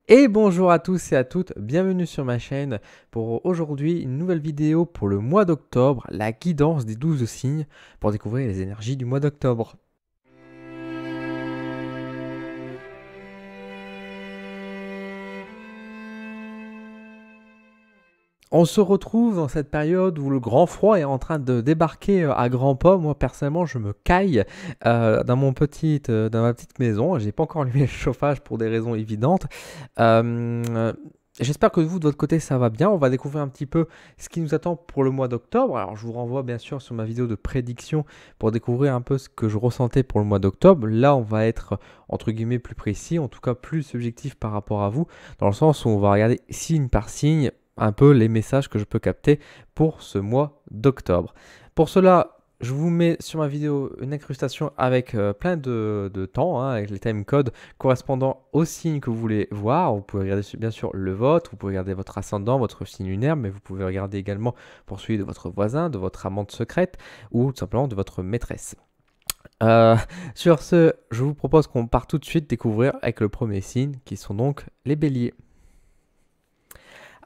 Et bonjour à tous et à toutes, bienvenue sur ma chaîne pour aujourd'hui une nouvelle vidéo pour le mois d'octobre, la guidance des 12 signes pour découvrir les énergies du mois d'octobre. On se retrouve dans cette période où le grand froid est en train de débarquer à grands pas. Moi personnellement je me caille dans ma petite maison. J'ai pas encore allumé le chauffage pour des raisons évidentes. Euh, J'espère que vous de votre côté ça va bien. On va découvrir un petit peu ce qui nous attend pour le mois d'octobre. Alors je vous renvoie bien sûr sur ma vidéo de prédiction pour découvrir un peu ce que je ressentais pour le mois d'octobre. Là on va être entre guillemets plus précis, en tout cas plus subjectif par rapport à vous, dans le sens où on va regarder signe par signe un peu les messages que je peux capter pour ce mois d'octobre. Pour cela, je vous mets sur ma vidéo une incrustation avec plein de temps, hein, avec les timecodes correspondant au signe que vous voulez voir. Vous pouvez regarder bien sûr le vôtre, vous pouvez regarder votre ascendant, votre signe lunaire, mais vous pouvez regarder également pour celui de votre voisin, de votre amante secrète ou tout simplement de votre maîtresse. Euh, sur ce, je vous propose qu'on parte tout de suite découvrir avec le premier signe qui sont donc les béliers.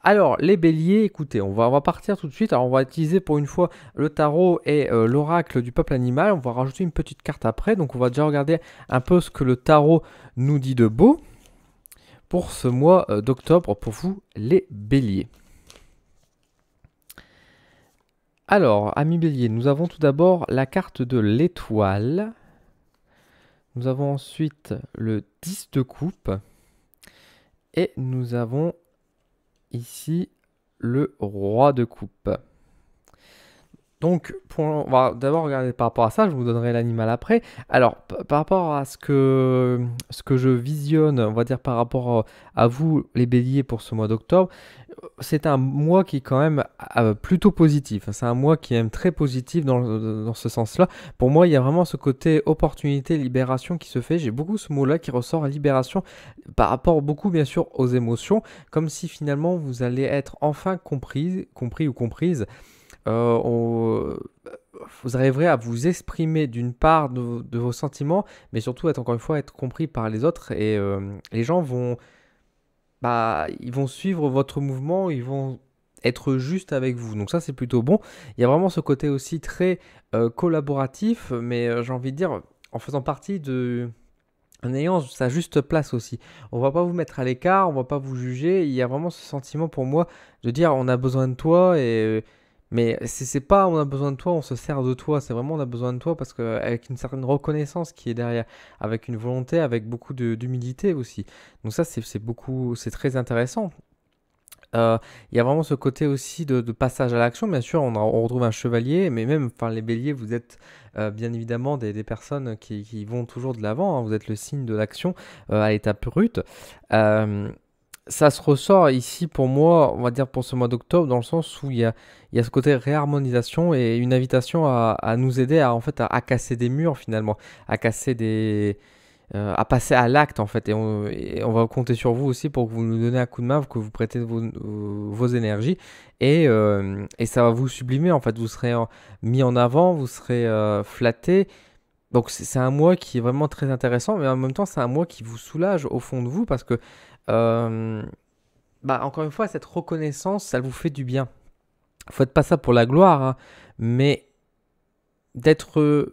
Alors, les béliers, écoutez, on va partir tout de suite. Alors, on va utiliser pour une fois le tarot et l'oracle du peuple animal. On va rajouter une petite carte après. Donc, on va déjà regarder un peu ce que le tarot nous dit de beau pour ce mois d'octobre pour vous, les béliers. Alors, amis béliers, nous avons tout d'abord la carte de l'étoile. Nous avons ensuite le 10 de coupe. Et nous avons ici le roi de coupe. Donc, on va d'abord regarder par rapport à ça, je vous donnerai l'animal après. Alors, par rapport à ce que je visionne, on va dire par rapport à vous, les béliers, pour ce mois d'octobre, c'est un mois qui est quand même plutôt positif. C'est un mois qui est même très positif dans ce sens-là. Pour moi, il y a vraiment ce côté opportunité, libération qui se fait. J'ai beaucoup ce mot-là qui ressort, libération, par rapport beaucoup, bien sûr, aux émotions, comme si finalement vous allez être enfin compris ou comprise. Vous arriverez à vous exprimer d'une part de vos sentiments, mais surtout être encore une fois être compris par les autres et les gens vont, ils vont suivre votre mouvement, ils vont être juste avec vous. Donc ça c'est plutôt bon. Il y a vraiment ce côté aussi très collaboratif, mais j'ai envie de dire en faisant partie en ayant sa juste place aussi. On va pas vous mettre à l'écart, on va pas vous juger. Il y a vraiment ce sentiment pour moi de dire on a besoin de toi mais c'est pas on a besoin de toi, on se sert de toi. C'est vraiment on a besoin de toi parce que avec une certaine reconnaissance qui est derrière, avec une volonté, avec beaucoup d'humilité aussi. Donc ça c'est très intéressant. Euh, il y a vraiment ce côté aussi de passage à l'action. Bien sûr, on retrouve un chevalier, mais même, enfin, les béliers, vous êtes bien évidemment des personnes qui vont toujours de l'avant, hein. Vous êtes le signe de l'action à l'étape brute. Euh, Ça se ressort ici pour moi, on va dire pour ce mois d'octobre, dans le sens où il y a ce côté réharmonisation et une invitation à nous aider à, en fait, à casser des murs finalement, à casser à passer à l'acte en fait. Et on va compter sur vous aussi pour que vous nous donnez un coup de main, que vous prêtez vos énergies et ça va vous sublimer en fait. Vous serez mis en avant, vous serez flatté. Donc c'est un mois qui est vraiment très intéressant, mais en même temps c'est un mois qui vous soulage au fond de vous parce que euh, encore une fois cette reconnaissance ça vous fait du bien. Faites pas ça pour la gloire, hein, mais d'être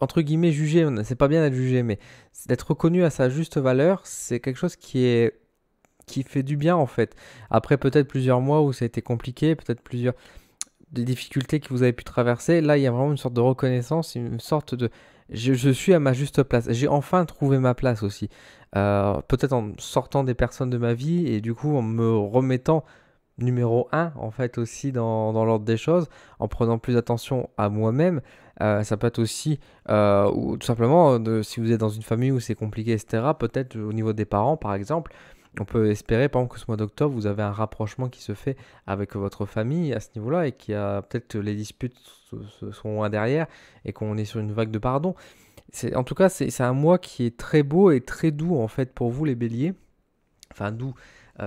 entre guillemets jugé, c'est pas bien d'être jugé, mais d'être reconnu à sa juste valeur, c'est quelque chose qui fait du bien en fait. Après peut-être plusieurs mois où ça a été compliqué, peut-être plusieurs des difficultés que vous avez pu traverser, là il y a vraiment une sorte de reconnaissance, une sorte de je suis à ma juste place. J'ai enfin trouvé ma place aussi. Peut-être en sortant des personnes de ma vie et du coup en me remettant numéro un en fait aussi dans l'ordre des choses, en prenant plus attention à moi-même. Ça peut être aussi, ou tout simplement, si vous êtes dans une famille où c'est compliqué, etc., peut-être au niveau des parents, par exemple, on peut espérer, par exemple, que ce mois d'octobre, vous avez un rapprochement qui se fait avec votre famille à ce niveau-là et qu'il y a peut-être les disputes se sont loin derrière et qu'on est sur une vague de pardon. En tout cas, c'est un mois qui est très beau et très doux en fait pour vous les béliers. Enfin doux,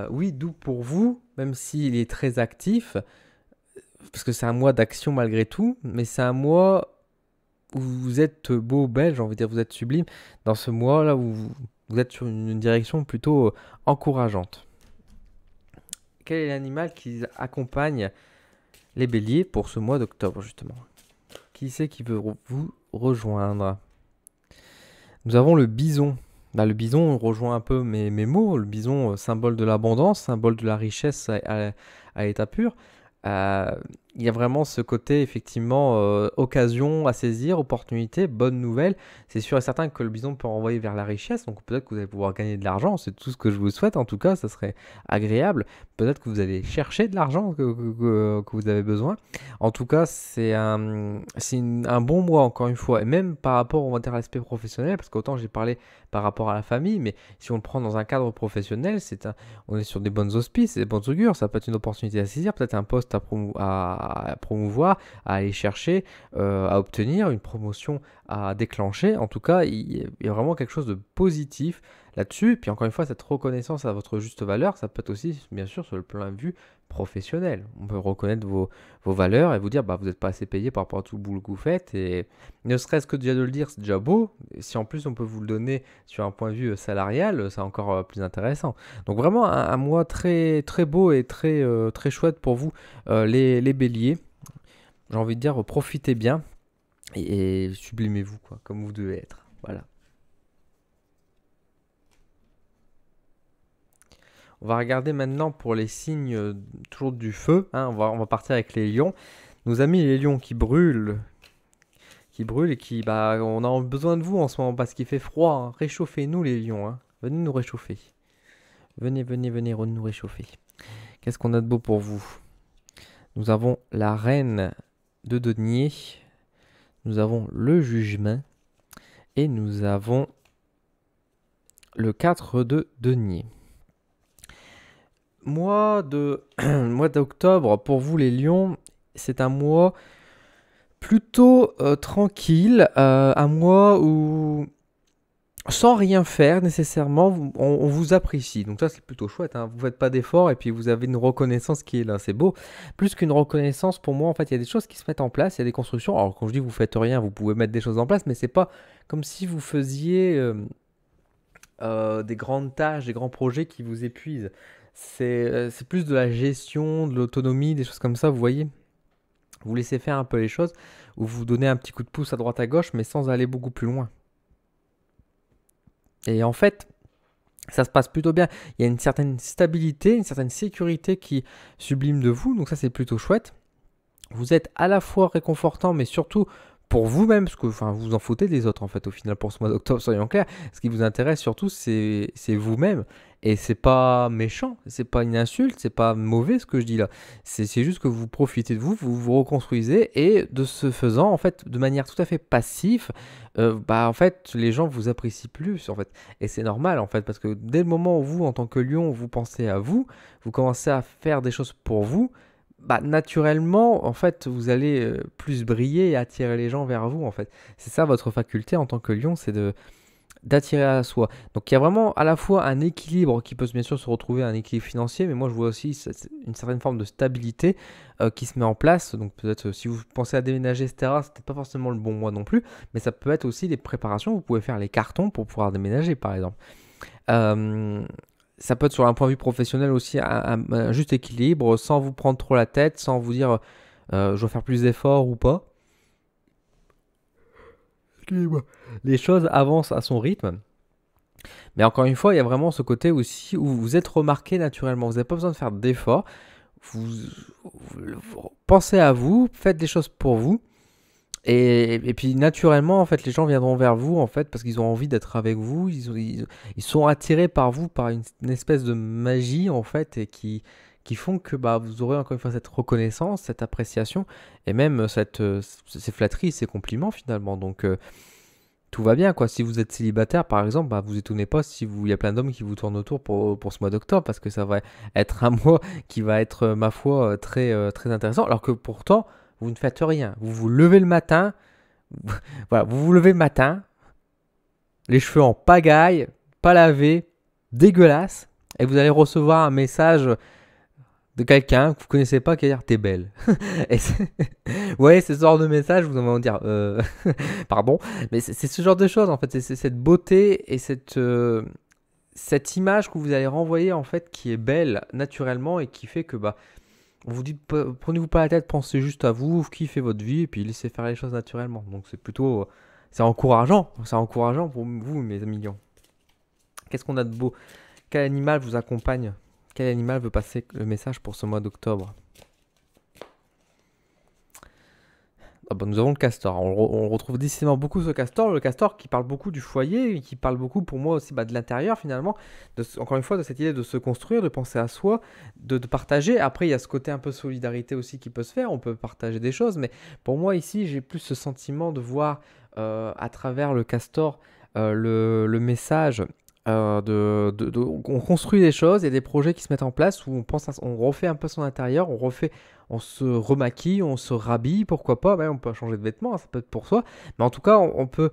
oui doux pour vous, même s'il est très actif, parce que c'est un mois d'action malgré tout, mais c'est un mois où vous êtes beau, belle, j'ai envie de dire vous êtes sublime, dans ce mois-là où vous êtes sur une direction plutôt encourageante. Quel est l'animal qui accompagne les béliers pour ce mois d'octobre, justement? Qui c'est qui veut vous rejoindre? Nous avons le bison. Le bison rejoint un peu mes mots. Le bison, symbole de l'abondance, symbole de la richesse à l'état pur. Il y a vraiment ce côté, effectivement, occasion à saisir, opportunité, bonne nouvelle. C'est sûr et certain que le bison peut renvoyer vers la richesse, donc peut-être que vous allez pouvoir gagner de l'argent. C'est tout ce que je vous souhaite, en tout cas, ça serait agréable. Peut-être que vous allez chercher de l'argent que vous avez besoin. En tout cas, c'est un bon mois, encore une fois, et même par rapport, on va dire, à l'aspect professionnel, parce qu'autant j'ai parlé par rapport à la famille, mais si on le prend dans un cadre professionnel, on est sur des bonnes auspices, des bonnes augures, ça peut être une opportunité à saisir, peut-être un poste à promouvoir, à aller chercher, à obtenir, une promotion à déclencher. En tout cas, il y a vraiment quelque chose de positif là-dessus. Puis encore une fois, cette reconnaissance à votre juste valeur, ça peut être aussi, bien sûr, sur le plan de vue professionnel. On peut reconnaître vos valeurs et vous dire, vous n'êtes pas assez payé par rapport à tout le boulot que vous faites. Et ne serait-ce que déjà de le dire, c'est déjà beau. Et si en plus on peut vous le donner sur un point de vue salarial, c'est encore plus intéressant. Donc vraiment un mois très, très beau et très, très chouette pour vous, les béliers. J'ai envie de dire, profitez bien et sublimez-vous, quoi, comme vous devez être. Voilà. On va regarder maintenant pour les signes toujours du feu. On va partir avec les lions. Nos amis les lions qui brûlent et qui, on a besoin de vous en ce moment parce qu'il fait froid. Hein. Réchauffez-nous les lions. Hein. Venez nous réchauffer. Venez nous réchauffer. Qu'est-ce qu'on a de beau pour vous? Nous avons la reine de denier. Nous avons le jugement. Et nous avons le 4 de denier. Mois d'octobre, pour vous les lions, c'est un mois plutôt tranquille, un mois où, sans rien faire nécessairement, on vous apprécie. Donc ça, c'est plutôt chouette. Hein. Vous ne faites pas d'efforts et puis vous avez une reconnaissance qui est là. C'est beau. Plus qu'une reconnaissance, pour moi, en fait, il y a des choses qui se mettent en place. Il y a des constructions. Alors, quand je dis vous faites rien, vous pouvez mettre des choses en place, mais c'est pas comme si vous faisiez des grandes tâches, des grands projets qui vous épuisent. C'est plus de la gestion, de l'autonomie, des choses comme ça, vous voyez. Vous laissez faire un peu les choses, ou vous donnez un petit coup de pouce à droite à gauche, mais sans aller beaucoup plus loin. Et en fait, ça se passe plutôt bien. Il y a une certaine stabilité, une certaine sécurité qui sublime de vous, donc ça c'est plutôt chouette. Vous êtes à la fois réconfortant, mais surtout pour vous-même, parce que vous en foutez des autres en fait au final pour ce mois d'octobre, soyons clairs. Ce qui vous intéresse surtout, c'est vous-même. Et c'est pas méchant, c'est pas une insulte, c'est pas mauvais ce que je dis là. C'est juste que vous profitez de vous, vous vous reconstruisez et de ce faisant, en fait, de manière tout à fait passive, en fait, les gens vous apprécient plus en fait. Et c'est normal en fait, parce que dès le moment où vous, en tant que lion, vous pensez à vous, vous commencez à faire des choses pour vous. Naturellement, en fait, vous allez plus briller et attirer les gens vers vous, en fait. C'est ça votre faculté en tant que lion, c'est d'attirer à soi. Donc il y a vraiment à la fois un équilibre qui peut bien sûr se retrouver, un équilibre financier, mais moi je vois aussi une certaine forme de stabilité qui se met en place. Donc peut-être si vous pensez à déménager, etc., c'est peut-être pas forcément le bon mois non plus, mais ça peut être aussi des préparations. Vous pouvez faire les cartons pour pouvoir déménager, par exemple. Ça peut être sur un point de vue professionnel aussi un juste équilibre, sans vous prendre trop la tête, sans vous dire je dois faire plus d'efforts ou pas. Les choses avancent à son rythme. Mais encore une fois, il y a vraiment ce côté aussi où vous êtes remarqué naturellement. Vous n'avez pas besoin de faire d'efforts. Vous pensez à vous, faites des choses pour vous. Et puis naturellement, en fait, les gens viendront vers vous, en fait, parce qu'ils ont envie d'être avec vous. Ils sont attirés par vous, par une espèce de magie, en fait, et qui font que vous aurez encore une fois cette reconnaissance, cette appréciation, et même ces flatteries, ces compliments finalement. Donc tout va bien, quoi. Si vous êtes célibataire, par exemple, vous étonnez pas si il y a plein d'hommes qui vous tournent autour pour ce mois d'octobre, parce que ça va être un mois qui va être, ma foi, très, très intéressant, alors que pourtant, vous ne faites rien. Vous vous levez le matin, voilà, vous vous levez le matin, les cheveux en pagaille, pas lavés, dégueulasse, et vous allez recevoir un message de quelqu'un que vous connaissez pas qui va dire t'es belle. Ouais, c'est ce genre de message, vous allez dire pardon, mais c'est ce genre de choses en fait, c'est cette beauté et cette cette image que vous allez renvoyer en fait qui est belle naturellement et qui fait que bah vous dites prenez-vous pas la tête, pensez juste à vous, kiffez votre vie et puis laissez faire les choses naturellement. Donc c'est plutôt c'est encourageant pour vous mes amis lions. Qu'est-ce qu'on a de beau? Quel animal vous accompagne? Quel animal veut passer le message pour ce mois d'octobre? Ah bah, nous avons le castor. On retrouve décidément beaucoup ce castor. Le castor qui parle beaucoup du foyer, et qui parle beaucoup pour moi aussi bah, de l'intérieur finalement. Encore une fois, de cette idée de se construire, de penser à soi, de partager. Après, il y a ce côté un peu solidarité aussi qui peut se faire. On peut partager des choses. Mais pour moi ici, j'ai plus ce sentiment de voir à travers le castor le message. On construit des choses, il y a des projets qui se mettent en place où on refait un peu son intérieur, on se remaquille, on se rhabille, pourquoi pas, même on peut changer de vêtements, hein, ça peut être pour soi, mais en tout cas on peut,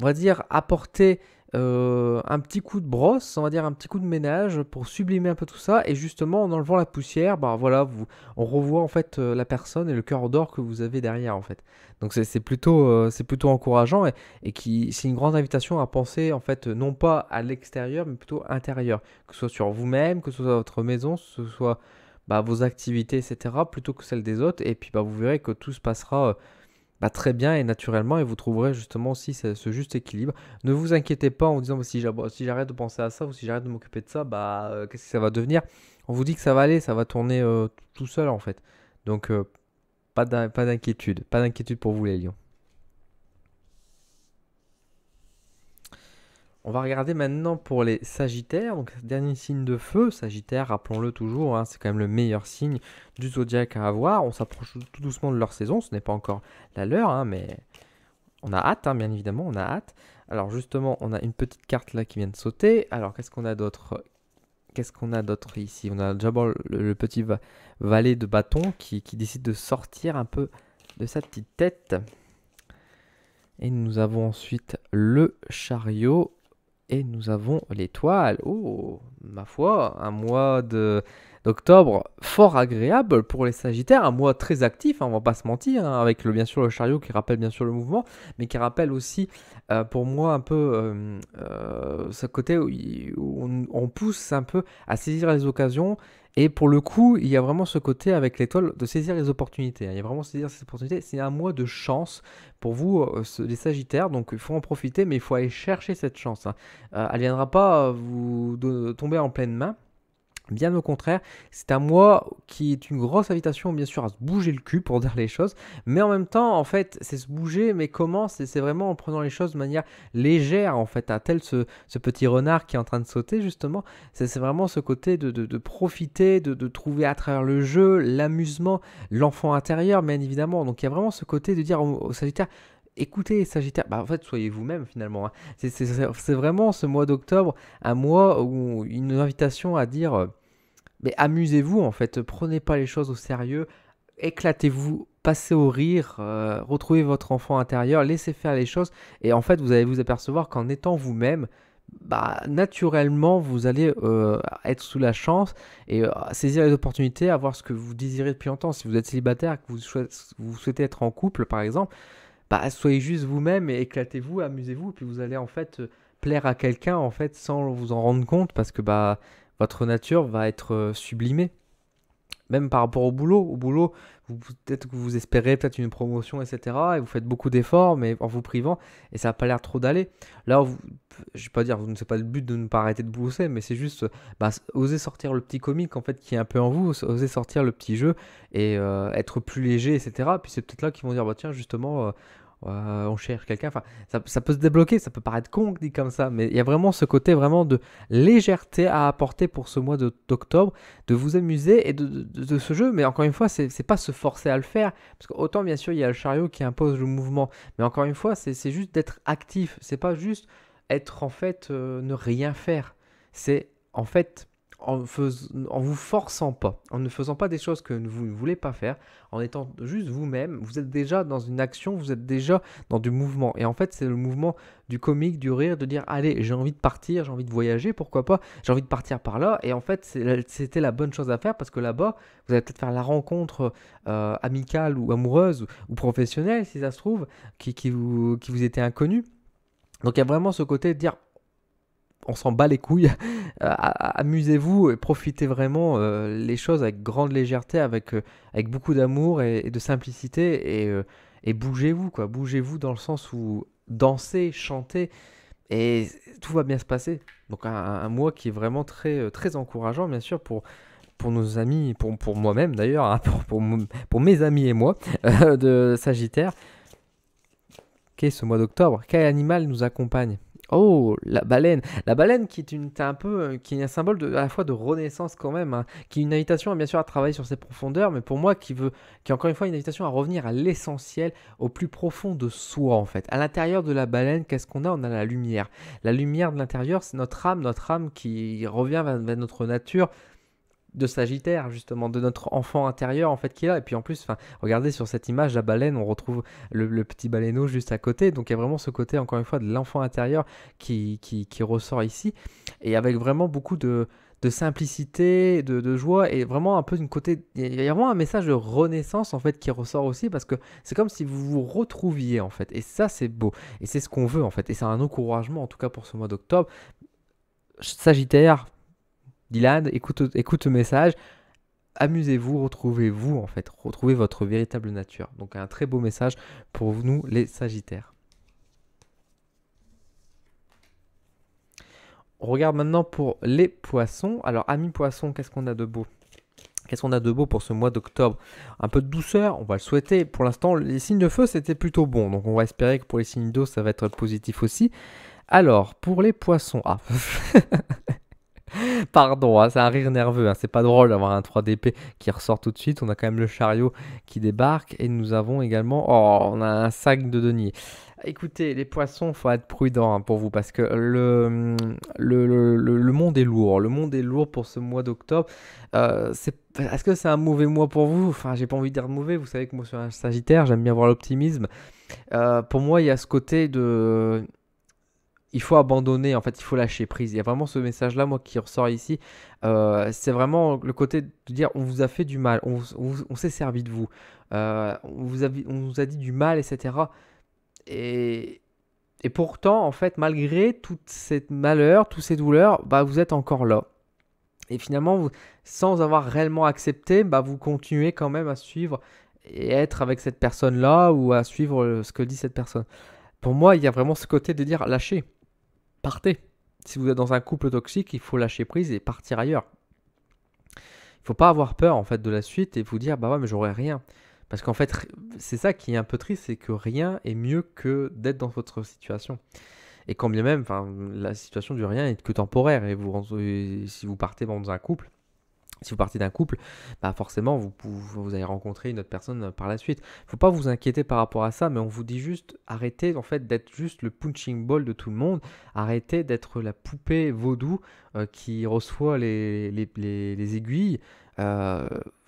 on va dire, apporter un petit coup de brosse, on va dire un petit coup de ménage pour sublimer un peu tout ça, et justement en enlevant la poussière, bah voilà, on revoit en fait la personne et le cœur d'or que vous avez derrière en fait. Donc c'est plutôt encourageant c'est une grande invitation à penser en fait non pas à l'extérieur mais plutôt intérieur, que ce soit sur vous-même, que ce soit votre maison, que ce soit bah, vos activités, etc., plutôt que celles des autres. Et puis bah, vous verrez que tout se passera bah, très bien et naturellement et vous trouverez justement aussi ce juste équilibre. Ne vous inquiétez pas en vous disant bah, si j'arrête de penser à ça ou si j'arrête de m'occuper de ça, bah, qu'est-ce que ça va devenir? On vous dit que ça va aller, ça va tourner tout seul en fait. Donc pas d'inquiétude, pas d'inquiétude pour vous les lions. On va regarder maintenant pour les Sagittaires. Donc, dernier signe de feu, Sagittaire, rappelons-le toujours, hein, c'est quand même le meilleur signe du zodiaque à avoir. On s'approche tout doucement de leur saison, ce n'est pas encore la leur, hein, mais on a hâte, hein, bien évidemment, on a hâte. Alors, justement, on a une petite carte là qui vient de sauter. Alors, qu'est-ce qu'on a d'autre? Qu'est-ce qu'on a d'autre ici? On a d'abord le petit valet de bâton qui décide de sortir un peu de sa petite tête. Et nous avons ensuite le chariot. Et nous avons l'étoile. Oh, ma foi, un mois d'octobre fort agréable pour les Sagittaires, un mois très actif, hein, on va pas se mentir, hein, avec bien sûr le chariot qui rappelle bien sûr le mouvement, mais qui rappelle aussi pour moi un peu ce côté où on pousse un peu à saisir les occasions. Et pour le coup, il y a vraiment ce côté avec l'étoile de saisir les opportunités, hein. Il y a vraiment saisir ces opportunités. C'est un mois de chance pour vous, les Sagittaires. Donc il faut en profiter, mais il faut aller chercher cette chance, hein. Elle ne viendra pas tomber en pleine main. Bien au contraire, c'est un mois qui est une grosse invitation bien sûr à se bouger le cul pour dire les choses, mais en même temps en fait c'est se bouger, mais comment? C'est vraiment en prenant les choses de manière légère en fait, à tel ce petit renard qui est en train de sauter justement, c'est vraiment ce côté de profiter, de trouver à travers le jeu, l'amusement, l'enfant intérieur bien évidemment, donc il y a vraiment ce côté de dire au Sagittaire, écoutez Sagittaire, bah en fait soyez vous-même finalement, hein. C'est vraiment ce mois d'octobre, un mois où une invitation à dire mais amusez-vous en fait, prenez pas les choses au sérieux, éclatez-vous, passez au rire, retrouvez votre enfant intérieur, laissez faire les choses et en fait vous allez vous apercevoir qu'en étant vous-même, bah, naturellement vous allez être sous la chance et saisir les opportunités, avoir ce que vous désirez depuis longtemps. Si vous êtes célibataire, que vous souhaitez être en couple par exemple, bah, soyez juste vous-même et éclatez-vous, amusez-vous, puis vous allez en fait plaire à quelqu'un en fait sans vous en rendre compte parce que bah votre nature va être sublimée. Même par rapport au boulot. Au boulot, peut-être que vous espérez peut-être une promotion, etc. Et vous faites beaucoup d'efforts, mais en vous privant, et ça n'a pas l'air trop d'aller. Là, je ne vais pas dire, c'est pas le but de ne pas arrêter de bosser, mais c'est juste bah, oser sortir le petit comique en fait qui est un peu en vous, oser sortir le petit jeu et être plus léger, etc. Puis c'est peut-être là qu'ils vont dire, bah tiens, justement, on cherche quelqu'un. Enfin, ça peut se débloquer, ça peut paraître con dit comme ça, mais il y a vraiment ce côté vraiment de légèreté à apporter pour ce mois d'octobre, de vous amuser et de ce jeu. Mais encore une fois, c'est pas se forcer à le faire, parce qu'autant bien sûr il y a le chariot qui impose le mouvement, mais encore une fois, c'est juste d'être actif. C'est pas juste être en fait ne rien faire. C'est en fait en vous forçant pas, en ne faisant pas des choses que vous ne voulez pas faire, en étant juste vous-même, vous êtes déjà dans une action, vous êtes déjà dans du mouvement. Et en fait, c'est le mouvement du comique, du rire, de dire allez, j'ai envie de partir, j'ai envie de voyager, pourquoi pas, j'ai envie de partir par là. Et en fait, c'était la bonne chose à faire parce que là-bas, vous allez peut-être faire la rencontre amicale ou amoureuse ou professionnelle, si ça se trouve, qui vous était inconnue. Donc il y a vraiment ce côté de dire on s'en bat les couilles. Amusez-vous et profitez vraiment les choses avec grande légèreté, avec beaucoup d'amour et de simplicité. Et bougez-vous, quoi. Bougez-vous dans le sens où dansez, chantez et tout va bien se passer. Donc un mois qui est vraiment très encourageant, bien sûr, pour nos amis, pour moi-même d'ailleurs, hein, pour mes amis et moi de Sagittaire. Qu'est ce mois d'octobre? Quel animal nous accompagne? Oh, la baleine. La baleine qui est qui est un symbole à la fois de renaissance quand même, hein, qui est une invitation bien sûr à travailler sur ses profondeurs, mais pour moi qui est encore une fois une invitation à revenir à l'essentiel, au plus profond de soi en fait. À l'intérieur de la baleine, qu'est-ce qu'on a? On a la lumière. La lumière de l'intérieur, c'est notre âme qui revient vers notre nature de Sagittaire, justement, de notre enfant intérieur, en fait, qui est là. Et puis en plus, regardez sur cette image, la baleine, on retrouve le petit baleineau juste à côté. Donc il y a vraiment ce côté, encore une fois, de l'enfant intérieur qui ressort ici. Et avec vraiment beaucoup de simplicité, de joie, et vraiment un peu d'une côté. Il y a vraiment un message de renaissance, en fait, qui ressort aussi, parce que c'est comme si vous vous retrouviez, en fait. Et ça, c'est beau. Et c'est ce qu'on veut, en fait. Et c'est un encouragement, en tout cas, pour ce mois d'octobre. Sagittaire, Dylan, écoute le message, amusez-vous, retrouvez-vous en fait, retrouvez votre véritable nature. Donc un très beau message pour nous les Sagittaires. On regarde maintenant pour les Poissons. Alors amis Poissons, qu'est-ce qu'on a de beau? Qu'est-ce qu'on a de beau pour ce mois d'octobre? Un peu de douceur, on va le souhaiter. Pour l'instant, les signes de feu, c'était plutôt bon. Donc on va espérer que pour les signes d'eau, ça va être positif aussi. Alors, pour les Poissons... Ah Pardon, hein, c'est un rire nerveux, hein, c'est pas drôle d'avoir un 3 d'épée qui ressort tout de suite. On a quand même le chariot qui débarque et nous avons également, oh, on a un sac de denier. Écoutez, les poissons, faut être prudent hein, pour vous parce que le monde est lourd. Le monde est lourd pour ce mois d'octobre. Est-ce que c'est un mauvais mois pour vous? Enfin, j'ai pas envie de dire mauvais. Vous savez que moi, je suis un Sagittaire, j'aime bien voir l'optimisme. Pour moi, il y a ce côté de il faut abandonner, en fait, il faut lâcher prise. Il y a vraiment ce message-là, moi, qui ressort ici. C'est vraiment le côté de dire on vous a fait du mal, on s'est servi de vous, on vous a dit du mal, etc. Et, et pourtant, en fait, malgré tout ces malheurs, toutes ces douleurs, bah, vous êtes encore là. Et finalement, sans avoir réellement accepté, bah, vous continuez quand même à suivre et être avec cette personne-là ou à suivre ce que dit cette personne. Pour moi, il y a vraiment ce côté de dire lâchez. Partez. Si vous êtes dans un couple toxique, il faut lâcher prise et partir ailleurs. Il ne faut pas avoir peur en fait de la suite et vous dire bah ouais mais j'aurai rien. Parce qu'en fait c'est ça qui est un peu triste, c'est que rien est mieux que d'être dans votre situation. Et quand bien même, la situation du rien est que temporaire et si vous partez dans un couple. Si vous partez d'un couple, bah forcément, vous allez rencontrer une autre personne par la suite. Il ne faut pas vous inquiéter par rapport à ça, mais on vous dit juste, arrêtez en fait d'être juste le punching ball de tout le monde. Arrêtez d'être la poupée vaudou qui reçoit les aiguilles. Vous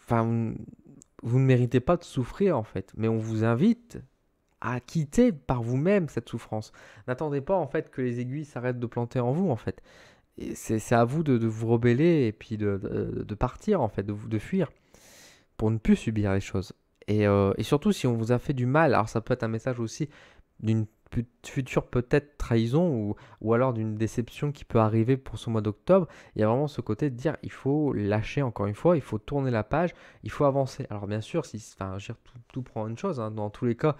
ne méritez pas de souffrir en fait, mais on vous invite à quitter par vous-même cette souffrance. N'attendez pas en fait que les aiguilles s'arrêtent de planter en vous en fait. C'est à vous de vous rebeller et puis de partir en fait, de fuir pour ne plus subir les choses. Et surtout si on vous a fait du mal, alors ça peut être un message aussi d'une future peut-être trahison ou alors d'une déception qui peut arriver pour ce mois d'octobre. Il y a vraiment ce côté de dire il faut lâcher encore une fois, il faut tourner la page, il faut avancer. Alors bien sûr, tout prend une chose, hein, dans tous les cas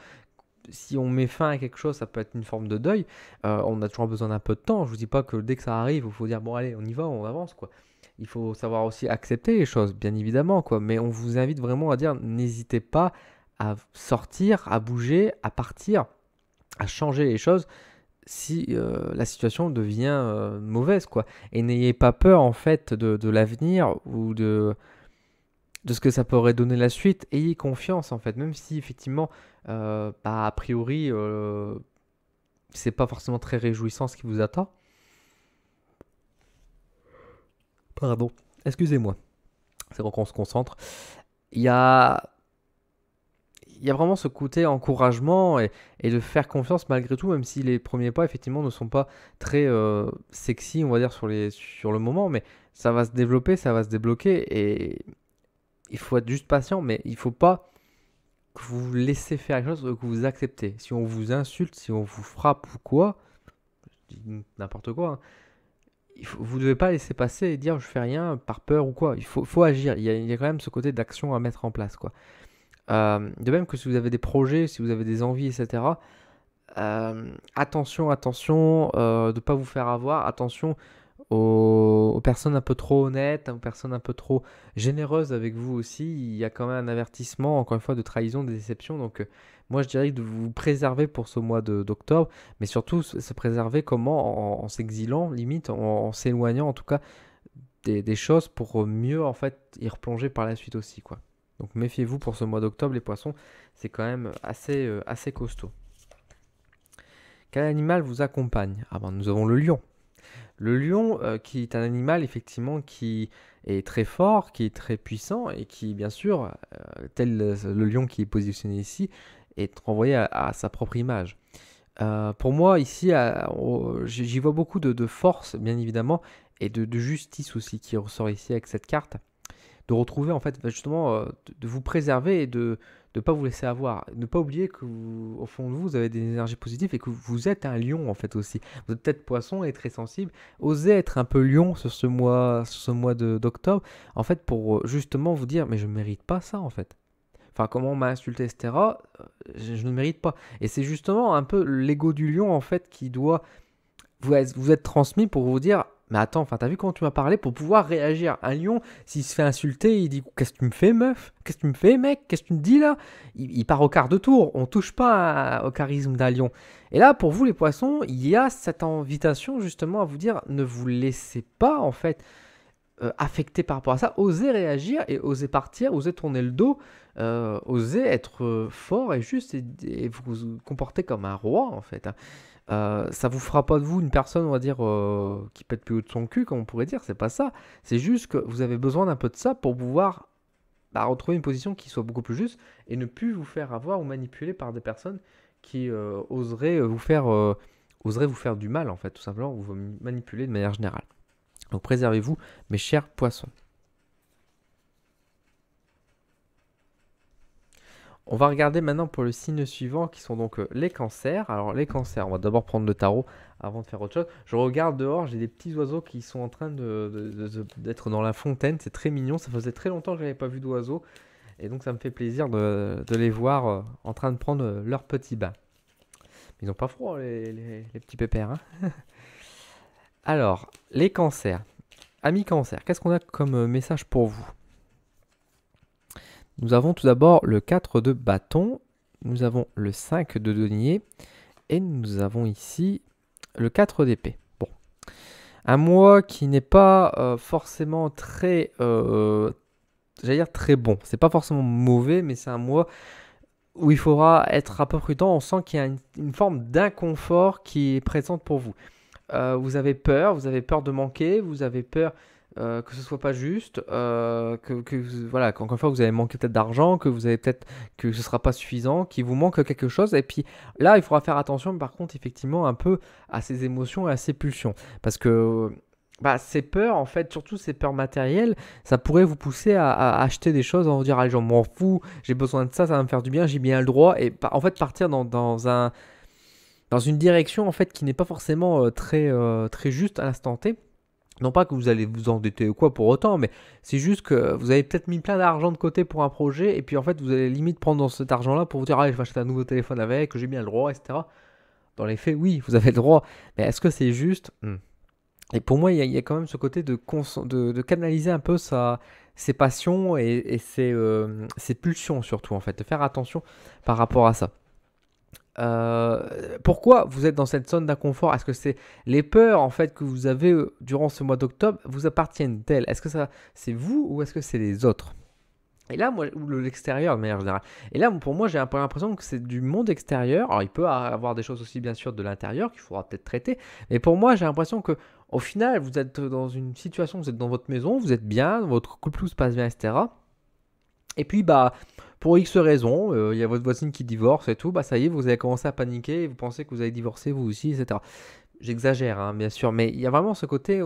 si on met fin à quelque chose, ça peut être une forme de deuil. On a toujours besoin d'un peu de temps. Je vous dis pas que dès que ça arrive, il faut dire bon allez, on y va, on avance quoi. Il faut savoir aussi accepter les choses, bien évidemment quoi. Mais on vous invite vraiment à dire n'hésitez pas à sortir, à bouger, à partir, à changer les choses si la situation devient mauvaise quoi. Et n'ayez pas peur en fait de l'avenir ou de ce que ça pourrait donner la suite. Ayez confiance en fait, même si effectivement, a priori, c'est pas forcément très réjouissant ce qui vous attend. Pardon, excusez-moi, c'est bon qu'on se concentre. Il y a, il y a vraiment ce côté encouragement et de faire confiance malgré tout, même si les premiers pas effectivement ne sont pas très sexy, on va dire, sur le moment, mais ça va se développer, ça va se débloquer et il faut être juste patient, mais il ne faut pas que vous vous laissez faire quelque chose, que vous acceptez. Si on vous insulte, si on vous frappe ou quoi, je dis n'importe quoi, hein, vous ne devez pas laisser passer et dire je fais rien par peur ou quoi. Faut agir. Il y a quand même ce côté d'action à mettre en place, quoi. De même que si vous avez des projets, si vous avez des envies, etc. Attention, attention de ne pas vous faire avoir. Attention aux personnes un peu trop honnêtes, aux personnes un peu trop généreuses avec vous aussi. Il y a quand même un avertissement, encore une fois, de trahison, de déception. Donc, moi, je dirais de vous préserver pour ce mois d'octobre, mais surtout se préserver comment en s'exilant, limite, en s'éloignant en tout cas des choses pour mieux en fait y replonger par la suite aussi, quoi. Donc, méfiez-vous pour ce mois d'octobre, les poissons, c'est quand même assez costaud. Quel animal vous accompagne? Ah ben, nous avons le lion. Le lion, qui est un animal effectivement qui est très fort, qui est très puissant et qui, bien sûr, tel le lion qui est positionné ici, est renvoyé à sa propre image. Pour moi, ici, j'y vois beaucoup de force, bien évidemment, et de justice aussi qui ressort ici avec cette carte. De retrouver, en fait, justement, de vous préserver et de ne pas vous laisser avoir. Ne pas oublier que, au fond de vous, vous avez des énergies positives et que vous êtes un lion, en fait, aussi. Vous êtes peut-être poisson et très sensible. Osez être un peu lion sur ce mois d'octobre, en fait, pour justement vous dire, mais je ne mérite pas ça, en fait. Enfin, comment on m'a insulté, etc. Je ne mérite pas. Et c'est justement un peu l'ego du lion, en fait, qui doit vous être transmis pour vous dire, mais attends, enfin, t'as vu comment tu m'as parlé pour pouvoir réagir. Un lion, s'il se fait insulter, il dit, qu'est-ce que tu me fais, meuf? Qu'est-ce que tu me fais, mec? Qu'est-ce que tu me dis là? Il part au quart de tour. On touche pas au charisme d'un lion. Et là, pour vous, les poissons, il y a cette invitation justement à vous dire, ne vous laissez pas en fait affecté par rapport à ça. Osez réagir et osez partir, osez tourner le dos, osez être fort et juste et vous comporter comme un roi en fait, hein. Ça vous fera pas de vous une personne, on va dire, qui pète plus haut de son cul, comme on pourrait dire, c'est pas ça. C'est juste que vous avez besoin d'un peu de ça pour pouvoir retrouver une position qui soit beaucoup plus juste et ne plus vous faire avoir ou manipuler par des personnes qui oseraient vous faire du mal, en fait, tout simplement, ou vous manipuler de manière générale. Donc préservez-vous, mes chers poissons. On va regarder maintenant pour le signe suivant qui sont donc les cancers. Alors les cancers, on va d'abord prendre le tarot avant de faire autre chose. Je regarde dehors, j'ai des petits oiseaux qui sont en train d'être dans la fontaine. C'est très mignon, ça faisait très longtemps que je n'avais pas vu d'oiseaux. Et donc ça me fait plaisir de les voir en train de prendre leur petit bain. Ils n'ont pas froid les petits pépères, hein. Alors, les cancers. Amis cancers, qu'est-ce qu'on a comme message pour vous? Nous avons tout d'abord le 4 de bâton, nous avons le 5 de denier et nous avons ici le 4 d'épée. Bon. Un mois qui n'est pas forcément très, j'allais dire très bon. C'est pas forcément mauvais, mais c'est un mois où il faudra être un peu prudent. On sent qu'il y a une forme d'inconfort qui est présente pour vous. Vous avez peur de manquer, vous avez peur que ce soit pas juste, voilà, qu'encore une fois vous avez manqué peut-être d'argent, que vous avez peut-être que ce sera pas suffisant, qu'il vous manque quelque chose. Et puis là, il faudra faire attention, par contre, effectivement, un peu à ces émotions et à ces pulsions, parce que ces peurs, en fait, surtout ces peurs matérielles, ça pourrait vous pousser à acheter des choses, en vous dire, allez, j'en m'en fous, j'ai besoin de ça, ça va me faire du bien, j'ai bien le droit, et en fait partir dans une direction en fait qui n'est pas forcément très juste à l'instant T. Non pas que vous allez vous endetter ou quoi pour autant, mais c'est juste que vous avez peut-être mis plein d'argent de côté pour un projet, et puis en fait vous allez limite prendre dans cet argent-là pour vous dire, allez, je vais acheter un nouveau téléphone avec, que j'ai bien le droit, etc. Dans les faits, oui, vous avez le droit, mais est-ce que c'est juste? Et pour moi, il y a quand même ce côté de canaliser un peu ses passions et ses pulsions surtout, en fait, de faire attention par rapport à ça. Pourquoi vous êtes dans cette zone d'inconfort? Est-ce que c'est les peurs en fait que vous avez durant ce mois d'octobre vous appartiennent-elles? Est-ce que ça c'est vous ou est-ce que c'est les autres? Et là, moi, ou l'extérieur de manière générale. Et là, pour moi, j'ai un peu l'impression que c'est du monde extérieur. Alors, il peut y avoir des choses aussi, bien sûr, de l'intérieur qu'il faudra peut-être traiter. Mais pour moi, j'ai l'impression que, au final, vous êtes dans une situation, vous êtes dans votre maison, vous êtes bien, votre couple se passe bien, etc. Et puis, pour X raisons, il y a votre voisine qui divorce et tout, ça y est, vous avez commencé à paniquer, et vous pensez que vous allez divorcer vous aussi, etc. J'exagère, hein, bien sûr, mais il y a vraiment ce côté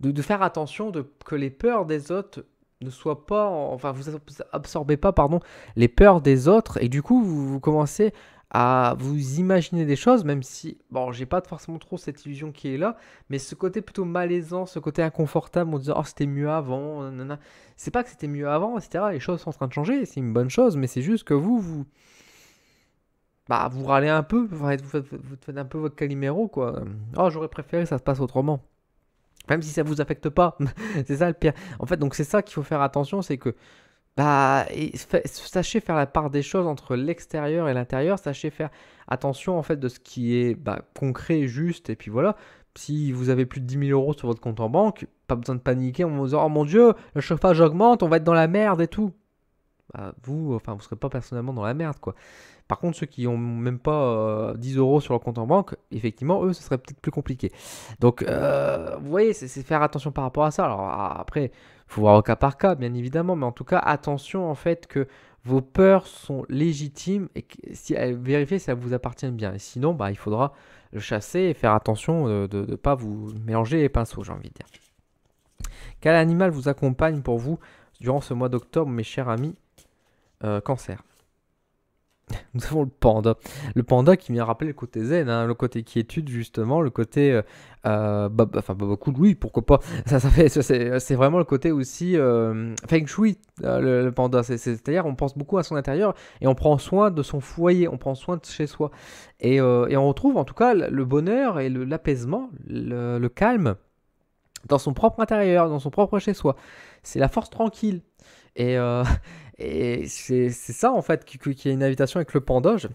de faire attention que les peurs des autres ne soient pas, enfin, vous absorbez pas, pardon, les peurs des autres, et du coup, vous commencez à vous imaginer des choses, même si, bon, j'ai pas forcément trop cette illusion qui est là, mais ce côté plutôt malaisant, ce côté inconfortable, en disant, oh, c'était mieux avant, nanana. C'est pas que c'était mieux avant, etc. Les choses sont en train de changer, c'est une bonne chose, mais c'est juste que vous râlez un peu, vous faites un peu votre Calimero, quoi. Oh, j'aurais préféré que ça se passe autrement. Même si ça vous affecte pas. C'est ça le pire. En fait, donc c'est ça qu'il faut faire attention, c'est que sachez faire la part des choses entre l'extérieur et l'intérieur, sachez faire attention en fait de ce qui est concret, juste, et puis voilà. Si vous avez plus de 10 000 € sur votre compte en banque, pas besoin de paniquer en vous disant oh mon dieu, le chauffage augmente, on va être dans la merde et tout. Vous serez pas personnellement dans la merde quoi. Par contre, ceux qui ont même pas 10 € sur leur compte en banque, effectivement, eux, ce serait peut-être plus compliqué. Donc, vous voyez, c'est faire attention par rapport à ça. Alors après, il faut voir au cas par cas, bien évidemment, mais en tout cas, attention en fait que vos peurs sont légitimes et que vérifiez si elles vous appartiennent bien. Et sinon, il faudra le chasser et faire attention de ne pas vous mélanger les pinceaux, j'ai envie de dire. Quel animal vous accompagne pour vous durant ce mois d'octobre, mes chers amis Cancer. Nous avons le panda. Le panda qui vient rappeler le côté zen, hein, le côté quiétude justement, le côté cool, oui, pourquoi pas. C'est vraiment le côté aussi feng shui, le panda. C'est-à-dire on pense beaucoup à son intérieur et on prend soin de son foyer, on prend soin de chez soi. Et on retrouve en tout cas le bonheur et l'apaisement, le calme dans son propre intérieur, dans son propre chez soi. C'est la force tranquille. Et, et c'est ça en fait qui est une invitation avec le panda. Je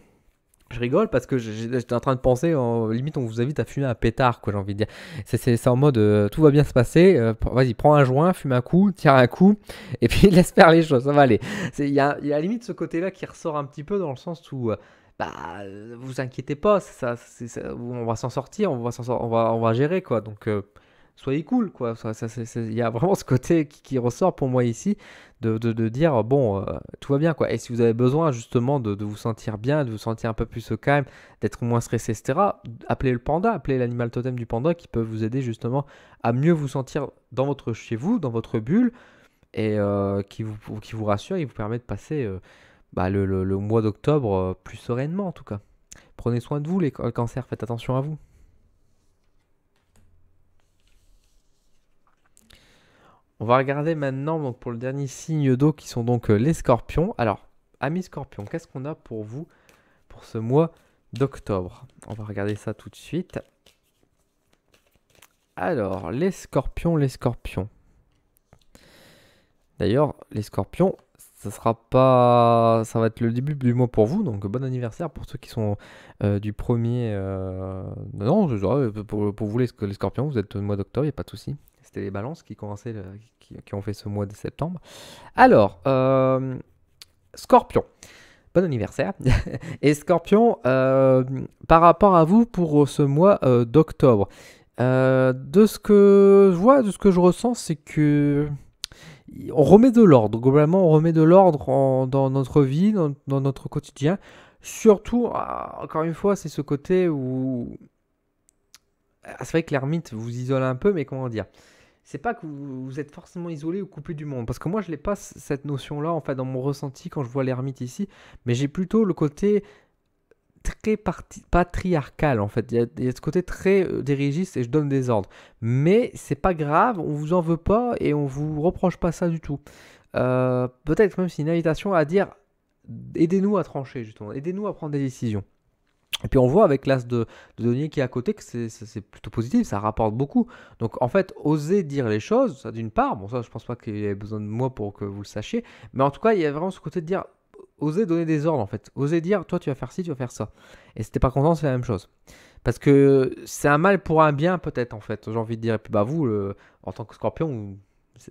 rigole parce que j'étais en train de penser, limite on vous invite à fumer un pétard, quoi, j'ai envie de dire. C'est en mode tout va bien se passer, vas-y, prends un joint, fume un coup, tire un coup, et puis laisse faire les choses, ça va aller. Il y a à la limite ce côté-là qui ressort un petit peu dans le sens où, vous inquiétez pas, on va s'en sortir, on va gérer, quoi. Donc, soyez cool, quoi. Il y a vraiment ce côté qui ressort pour moi ici, de dire, bon, tout va bien, quoi. Et si vous avez besoin, justement, de vous sentir bien, de vous sentir un peu plus au calme, d'être moins stressé, etc., appelez le panda, appelez l'animal totem du panda qui peut vous aider, justement, à mieux vous sentir chez vous, dans votre bulle, et qui vous rassure et vous permet de passer le mois d'octobre plus sereinement, en tout cas. Prenez soin de vous, les cancers, faites attention à vous. On va regarder maintenant donc, pour le dernier signe d'eau qui sont donc les scorpions. Alors, amis scorpions, qu'est-ce qu'on a pour vous pour ce mois d'octobre? On va regarder ça tout de suite. Alors, les scorpions. D'ailleurs, les scorpions, ça va être le début du mois pour vous, donc bon anniversaire pour ceux qui sont du premier. Non, pour vous les scorpions, vous êtes au mois d'octobre, il n'y a pas de souci. C'était les balances qui commençaient, qui ont fait ce mois de septembre. Alors, Scorpion, bon anniversaire. Et Scorpion, par rapport à vous pour ce mois d'octobre, de ce que je vois, de ce que je ressens, c'est que on remet de l'ordre. Globalement, on remet de l'ordre dans notre vie, dans notre quotidien. Surtout, encore une fois, c'est ce côté où c'est vrai que l'ermite vous isole un peu, mais comment dire? C'est pas que vous êtes forcément isolé ou coupé du monde. Parce que moi, je n'ai pas cette notion-là, en fait, dans mon ressenti quand je vois l'ermite ici. Mais j'ai plutôt le côté très patriarcal, en fait. Il y a ce côté très dirigiste et je donne des ordres. Mais c'est pas grave, on vous en veut pas et on vous reproche pas ça du tout. Peut-être même c'est une invitation à dire aidez-nous à trancher, justement. Aidez-nous à prendre des décisions. Et puis on voit avec l'as de denier qui est à côté que c'est plutôt positif, ça rapporte beaucoup. Donc en fait, oser dire les choses, ça d'une part, bon ça je pense pas qu'il y ait besoin de moi pour que vous le sachiez, mais en tout cas il y a vraiment ce côté de dire, oser donner des ordres en fait, oser dire toi tu vas faire ci, tu vas faire ça. Et si t'es pas content c'est la même chose. Parce que c'est un mal pour un bien peut-être en fait, j'ai envie de dire. Et puis vous, en tant que scorpion,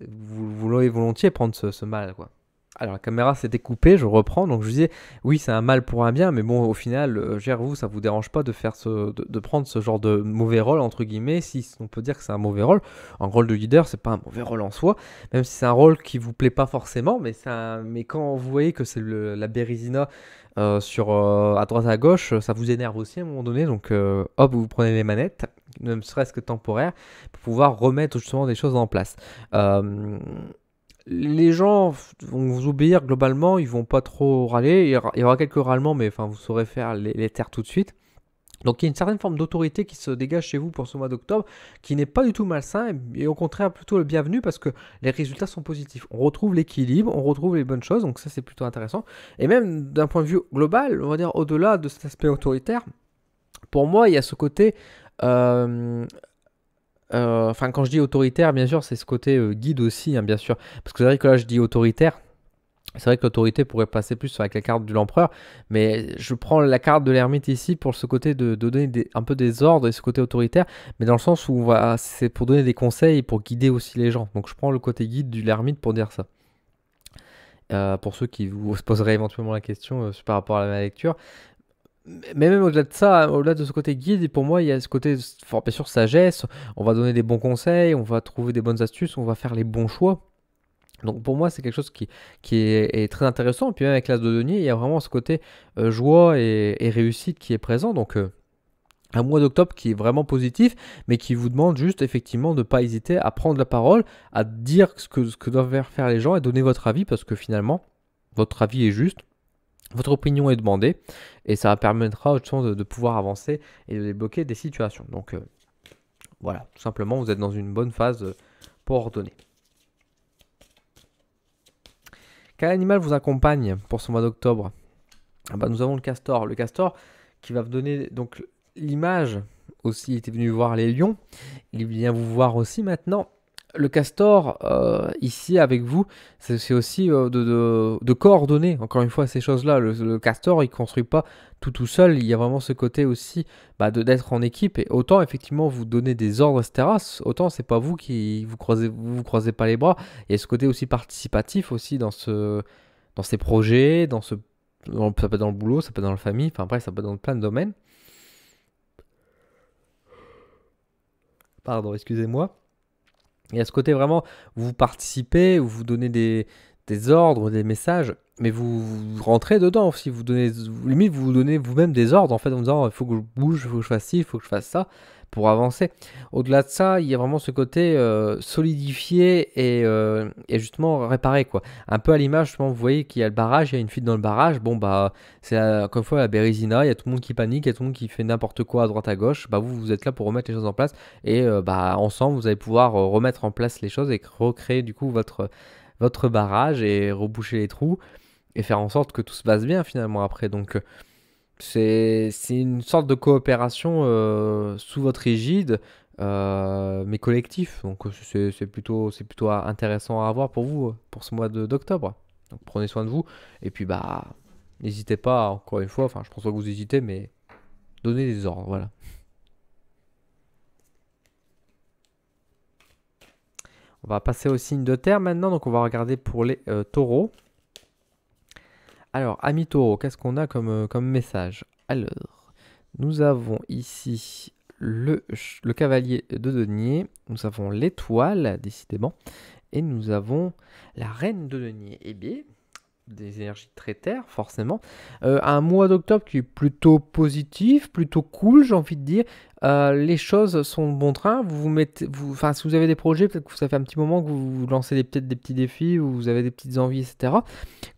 vous voulez volontiers prendre ce mal quoi. Alors la caméra s'est découpée, je reprends, donc je disais, oui c'est un mal pour un bien, mais bon au final, vous, ça vous dérange pas de faire de prendre ce genre de mauvais rôle, entre guillemets, si on peut dire que c'est un mauvais rôle. Un rôle de leader, c'est pas un mauvais rôle en soi, même si c'est un rôle qui vous plaît pas forcément, mais quand vous voyez que c'est la Bérésina à droite à gauche, ça vous énerve aussi à un moment donné, donc hop, vous prenez les manettes, ne serait-ce que temporaire, pour pouvoir remettre justement des choses en place. les gens vont vous obéir globalement, ils vont pas trop râler. Il y aura quelques râlements, mais enfin, vous saurez faire les taire tout de suite. Donc il y a une certaine forme d'autorité qui se dégage chez vous pour ce mois d'octobre, qui n'est pas du tout malsain, et au contraire plutôt le bienvenu parce que les résultats sont positifs. On retrouve l'équilibre, on retrouve les bonnes choses, donc ça c'est plutôt intéressant. Et même d'un point de vue global, on va dire au-delà de cet aspect autoritaire, pour moi il y a ce côté... Enfin, quand je dis autoritaire, bien sûr, c'est ce côté guide aussi, hein, bien sûr. Parce que c'est vrai que là, je dis autoritaire. C'est vrai que l'autorité pourrait passer plus avec la carte de l'empereur, mais je prends la carte de l'ermite ici pour ce côté de donner un peu des ordres et ce côté autoritaire, mais dans le sens où c'est pour donner des conseils et pour guider aussi les gens. Donc je prends le côté guide de l'ermite pour dire ça. Pour ceux qui vous se poseraient éventuellement la question par rapport à la lecture. Mais même au-delà de ça, au-delà de ce côté guide, pour moi, il y a ce côté, bien sûr, sagesse. On va donner des bons conseils, on va trouver des bonnes astuces, on va faire les bons choix. Donc pour moi, c'est quelque chose qui est très intéressant. Et puis même avec l'as de denier, il y a vraiment ce côté joie et réussite qui est présent. Donc un mois d'octobre qui est vraiment positif, mais qui vous demande juste effectivement de ne pas hésiter à prendre la parole, à dire ce que doivent faire les gens et donner votre avis, parce que finalement, votre avis est juste. Votre opinion est demandée et ça permettra de pouvoir avancer et de débloquer des situations. Donc voilà, tout simplement, vous êtes dans une bonne phase pour ordonner. Quel animal vous accompagne pour ce mois d'octobre? Nous avons le castor. Le castor qui va vous donner donc l'image aussi. Il était venu voir les lions. Il vient vous voir aussi maintenant. Le castor, ici avec vous, c'est aussi de coordonner, encore une fois, ces choses-là. Le castor, il ne construit pas tout seul. Il y a vraiment ce côté aussi d'être en équipe. Et autant, effectivement, vous donner des ordres, etc., autant, c'est pas vous qui vous croisez pas les bras. Il y a ce côté aussi participatif aussi dans ces projets, ça peut être dans le boulot, ça peut être dans la famille, enfin après, ça peut être dans plein de domaines. Pardon, excusez-moi. Il y a ce côté vraiment, vous participez, vous donnez des ordres, des messages, mais vous rentrez dedans aussi. Limite, vous donnez vous-même des ordres en fait en disant il faut que je bouge, il faut que je fasse ci, il faut que je fasse ça pour avancer. Au-delà de ça, il y a vraiment ce côté solidifié et justement réparé quoi. Un peu à l'image, justement, vous voyez qu'il y a le barrage, il y a une fuite dans le barrage. Bon bah c'est encore une fois la Bérésina, il y a tout le monde qui panique, il y a tout le monde qui fait n'importe quoi à droite à gauche. Bah vous êtes là pour remettre les choses en place et ensemble vous allez pouvoir remettre en place les choses et recréer du coup votre barrage et reboucher les trous et faire en sorte que tout se passe bien finalement après. Donc c'est une sorte de coopération sous votre égide, mais collectif. Donc c'est plutôt intéressant à avoir pour vous pour ce mois d'octobre. Donc prenez soin de vous et puis n'hésitez pas encore une fois. Enfin, je pense pas que vous hésitez, mais donnez des ordres. Voilà. On va passer au signe de terre maintenant. Donc on va regarder pour les taureaux. Alors, amis taureaux, qu'est-ce qu'on a comme message? Alors, nous avons ici le cavalier de denier, nous avons l'étoile, décidément, et nous avons la reine de denier. Eh bien, des énergies très terre, forcément. Un mois d'octobre qui est plutôt positif, plutôt cool, j'ai envie de dire. Les choses sont bon train. Enfin, si vous avez des projets, peut-être que ça fait un petit moment que vous lancez peut-être des petits défis, ou vous avez des petites envies, etc.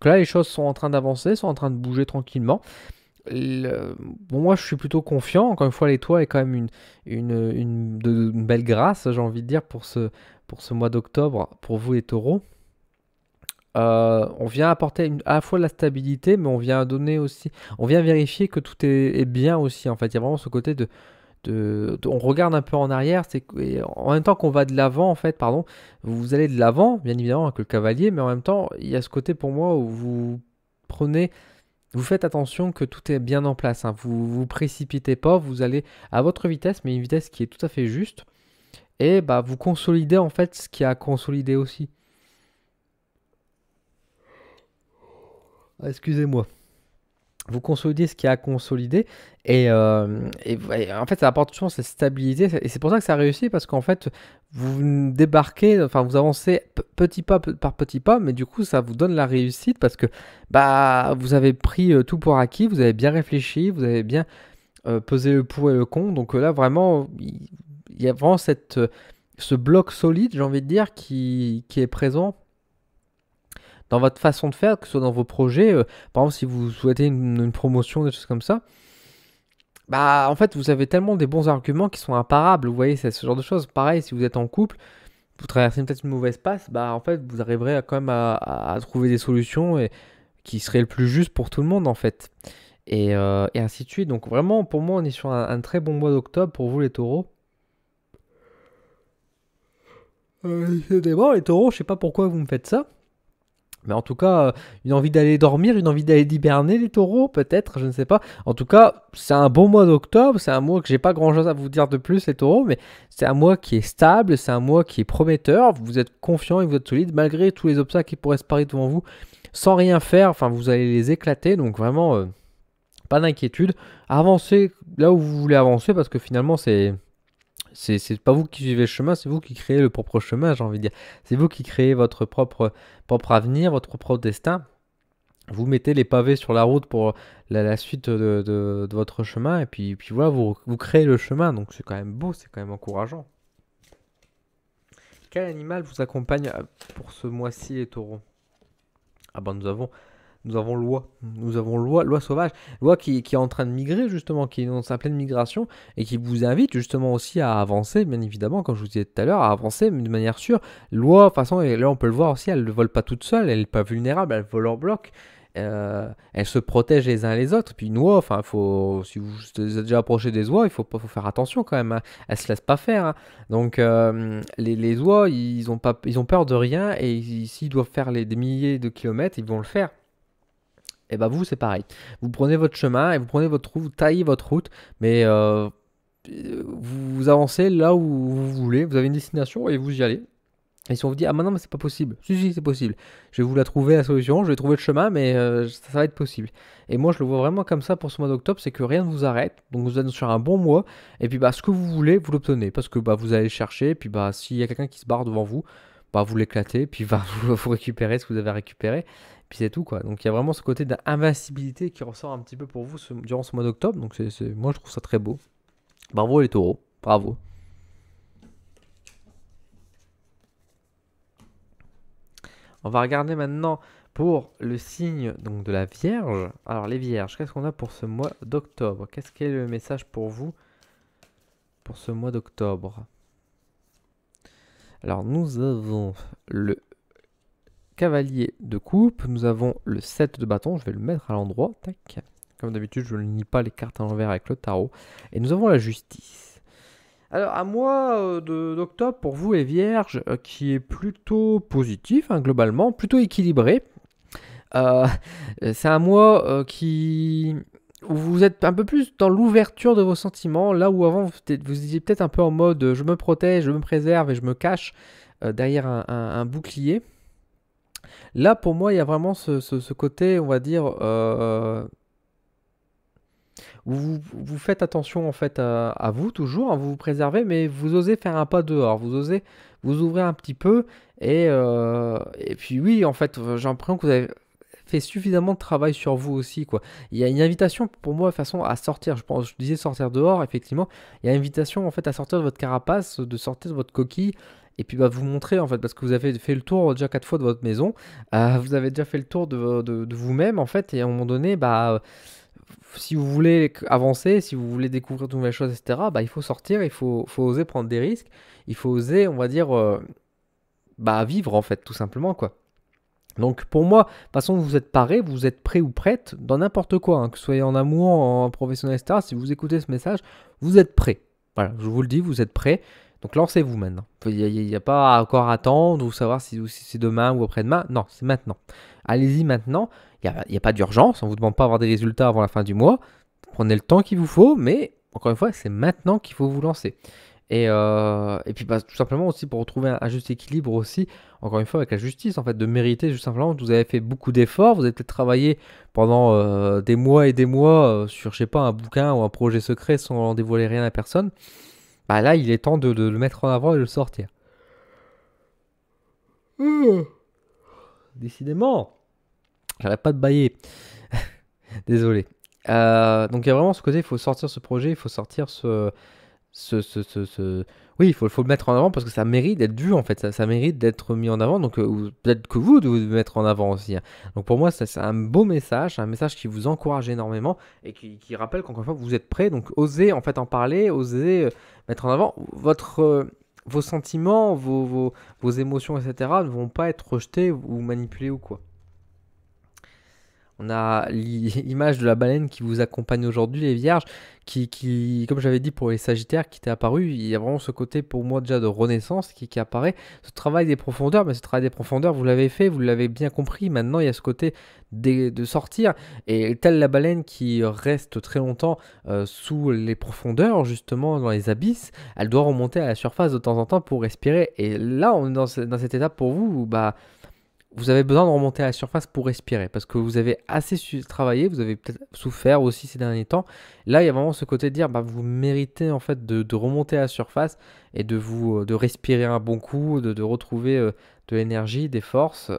Que là, les choses sont en train d'avancer, sont en train de bouger tranquillement. Bon, moi, je suis plutôt confiant. Encore une fois, l'étoile est quand même une belle grâce, j'ai envie de dire, pour ce mois d'octobre, pour vous les taureaux. On vient apporter à la fois de la stabilité, mais on vient vérifier que tout est bien aussi. En fait, il y a vraiment ce côté on regarde un peu en arrière, en même temps qu'on va de l'avant, en fait, pardon, vous allez de l'avant, bien évidemment, avec le cavalier, mais en même temps, il y a ce côté pour moi où vous faites attention que tout est bien en place, hein. Vous précipitez pas, vous allez à votre vitesse, mais une vitesse qui est tout à fait juste, et vous consolidez en fait ce qui a consolidé aussi. Excusez-moi. Vous consolidez ce qui a consolidé et en fait ça apporte toujours cette stabilité et c'est pour ça que ça réussit parce qu'en fait vous débarquez, enfin vous avancez petit pas par petit pas, mais du coup ça vous donne la réussite parce que vous avez pris tout pour acquis, vous avez bien réfléchi, vous avez bien pesé le pour et le contre, donc là vraiment il y a vraiment ce bloc solide, j'ai envie de dire, qui est présent dans votre façon de faire, que ce soit dans vos projets. Par exemple, si vous souhaitez une promotion, des choses comme ça, bah en fait, vous avez tellement des bons arguments qui sont imparables. Vous voyez, c'est ce genre de choses. Pareil, si vous êtes en couple, vous traversez peut-être une mauvaise passe, bah en fait, vous arriverez quand même à trouver des solutions et qui seraient le plus juste pour tout le monde en fait. Et ainsi de suite. Donc vraiment, pour moi, on est sur un très bon mois d'octobre pour vous les taureaux. Décidément, les taureaux, je sais pas pourquoi vous me faites ça. Mais en tout cas, une envie d'aller dormir, une envie d'aller hiberner, les taureaux, peut-être, je ne sais pas. En tout cas, c'est un bon mois d'octobre, c'est un mois que j'ai pas grand-chose à vous dire de plus, les taureaux, mais c'est un mois qui est stable, c'est un mois qui est prometteur, vous êtes confiant et vous êtes solide, malgré tous les obstacles qui pourraient se parer devant vous, sans rien faire, enfin, vous allez les éclater, donc vraiment, pas d'inquiétude. Avancez là où vous voulez avancer, parce que finalement, c'est pas vous qui suivez le chemin, c'est vous qui créez le propre chemin, j'ai envie de dire. C'est vous qui créez votre propre avenir, votre propre destin. Vous mettez les pavés sur la route pour la suite de votre chemin, et puis voilà, vous créez le chemin, donc c'est quand même beau, c'est quand même encourageant. Quel animal vous accompagne pour ce mois-ci, les taureaux? Ah ben nous avons Loi. Nous avons Loi sauvage. Loi qui est en train de migrer, justement, qui est dans sa pleine migration et qui vous invite, justement, aussi à avancer, bien évidemment, comme je vous disais tout à l'heure, à avancer, mais de manière sûre. Loi, de toute façon, et là, on peut le voir aussi, elle ne vole pas toute seule, elle n'est pas vulnérable, elle vole en bloc. Elle se protège les uns les autres. Puis une oie, enfin, si vous êtes déjà approché des oies, faut faire attention quand même, hein. Elles se laissent pas faire, hein. Donc les oies, ils ont peur de rien et s'ils doivent faire des milliers de kilomètres, ils vont le faire. Et bah vous, c'est pareil. Vous prenez votre chemin et vous prenez votre route, vous taillez votre route, mais vous avancez là où vous voulez, vous avez une destination et vous y allez. Et si on vous dit, ah maintenant, mais c'est pas possible. Si, c'est possible. Je vais vous la trouver, la solution, je vais trouver le chemin, mais ça va être possible. Et moi, je le vois vraiment comme ça pour ce mois d'octobre, c'est que rien ne vous arrête. Donc vous êtes sur un bon mois. Et puis, bah, ce que vous voulez, vous l'obtenez. Parce que bah, vous allez chercher. Et puis, bah, s'il y a quelqu'un qui se barre devant vous, bah, vous l'éclatez. Puis, bah, vous récupérez ce que vous avez récupéré. Puis, c'est tout, quoi. Donc, il y a vraiment ce côté d'invincibilité qui ressort un petit peu pour vous durant ce mois d'octobre. Donc, moi, je trouve ça très beau. Bravo, les taureaux. Bravo. On va regarder maintenant pour le signe donc, de la Vierge. Alors les Vierges, qu'est-ce qu'on a pour ce mois d'octobre? Qu'est-ce qu'est le message pour vous pour ce mois d'octobre? Alors nous avons le cavalier de coupe, nous avons le 7 de bâton, je vais le mettre à l'endroit, tac. Comme d'habitude, je ne lis pas les cartes à l'envers avec le tarot. Et nous avons la justice. Alors, un mois d'octobre pour vous les Vierges qui est plutôt positif, hein, globalement, plutôt équilibré. Euh, c'est un mois où vous êtes un peu plus dans l'ouverture de vos sentiments, là où avant vous étiez peut-être un peu en mode je me protège, je me préserve et je me cache derrière un bouclier. Là, pour moi, il y a vraiment ce côté, on va dire, vous faites attention en fait à vous toujours, hein, vous vous préservez, mais vous osez faire un pas dehors, vous osez vous ouvrir un petit peu et puis oui, en fait, j'ai l'impression que vous avez fait suffisamment de travail sur vous aussi, quoi. Il y a une invitation pour moi de façon à sortir. Je disais sortir dehors, effectivement. Il y a une invitation en fait à sortir de votre carapace, de sortir de votre coquille. Et puis bah, vous montrer en fait, parce que vous avez fait le tour déjà 4 fois de votre maison, vous avez déjà fait le tour de vous-même en fait, et à un moment donné, bah, si vous voulez avancer, si vous voulez découvrir de nouvelles choses, etc., bah, il faut sortir, il faut oser prendre des risques, il faut oser, on va dire, bah, vivre en fait, tout simplement, quoi. Donc pour moi, de toute façon, vous êtes paré, vous êtes prêt ou prête dans n'importe quoi, hein, que ce soit en amour, en professionnel, etc. Si vous écoutez ce message, vous êtes prêt. Voilà, je vous le dis, vous êtes prêt. Donc lancez-vous maintenant. Il n'y a pas à encore attendre ou savoir si c'est demain ou après-demain. Non, c'est maintenant. Allez-y maintenant. Il n'y a pas d'urgence. On ne vous demande pas d'avoir des résultats avant la fin du mois. Prenez le temps qu'il vous faut, mais encore une fois, c'est maintenant qu'il faut vous lancer. Et puis bah, tout simplement aussi pour retrouver un juste équilibre aussi, encore une fois avec la justice, en fait, de mériter juste simplement que vous avez fait beaucoup d'efforts, vous avez peut-être travaillé pendant des mois et des mois sur, je sais pas, un bouquin ou un projet secret sans dévoiler rien à personne. Bah là, il est temps de le mettre en avant et de le sortir. Décidément, j'arrête pas de bailler. Désolé. Donc il y a vraiment ce côté, il faut sortir ce projet, il faut sortir Oui, il faut le mettre en avant parce que ça mérite d'être vu en fait, ça mérite d'être mis en avant, donc peut-être que vous devez le mettre en avant aussi, hein. Donc pour moi, ça, c'est un beau message, un message qui vous encourage énormément et qui rappelle qu'encore une fois, vous êtes prêt, donc osez en fait en parler, osez mettre en avant vos sentiments, vos émotions, etc. ne vont pas être rejetés ou manipulés ou quoi. On a l'image de la baleine qui vous accompagne aujourd'hui, les vierges, comme j'avais dit pour les sagittaires qui étaient apparus, il y a vraiment ce côté pour moi déjà de renaissance qui apparaît, ce travail des profondeurs, mais ce travail des profondeurs, vous l'avez fait, vous l'avez bien compris, maintenant il y a ce côté de sortir, et telle la baleine qui reste très longtemps sous les profondeurs, justement dans les abysses, elle doit remonter à la surface de temps en temps pour respirer, et là on est dans cette étape pour vous, où, bah, vous avez besoin de remonter à la surface pour respirer parce que vous avez assez travaillé, vous avez peut-être souffert aussi ces derniers temps. Là, il y a vraiment ce côté de dire bah, vous méritez en fait de remonter à la surface et de respirer un bon coup, de retrouver de l'énergie, des forces.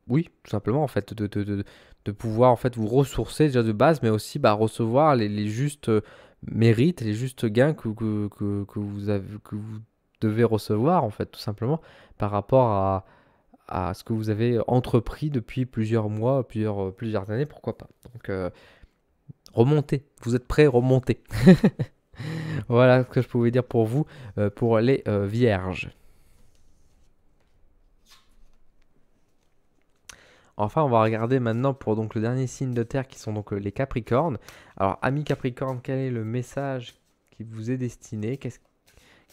Oui, tout simplement en fait, de pouvoir en fait vous ressourcer déjà de base, mais aussi bah, recevoir les justes mérites, les justes gains que vous devez recevoir en fait, tout simplement par rapport à ce que vous avez entrepris depuis plusieurs mois, plusieurs années, pourquoi pas. Donc remontez, vous êtes prêts, remontez. Voilà ce que je pouvais dire pour vous, pour les vierges. Enfin, on va regarder maintenant pour donc le dernier signe de terre qui sont donc les Capricornes. Alors, amis Capricorne, quel est le message qui vous est destiné?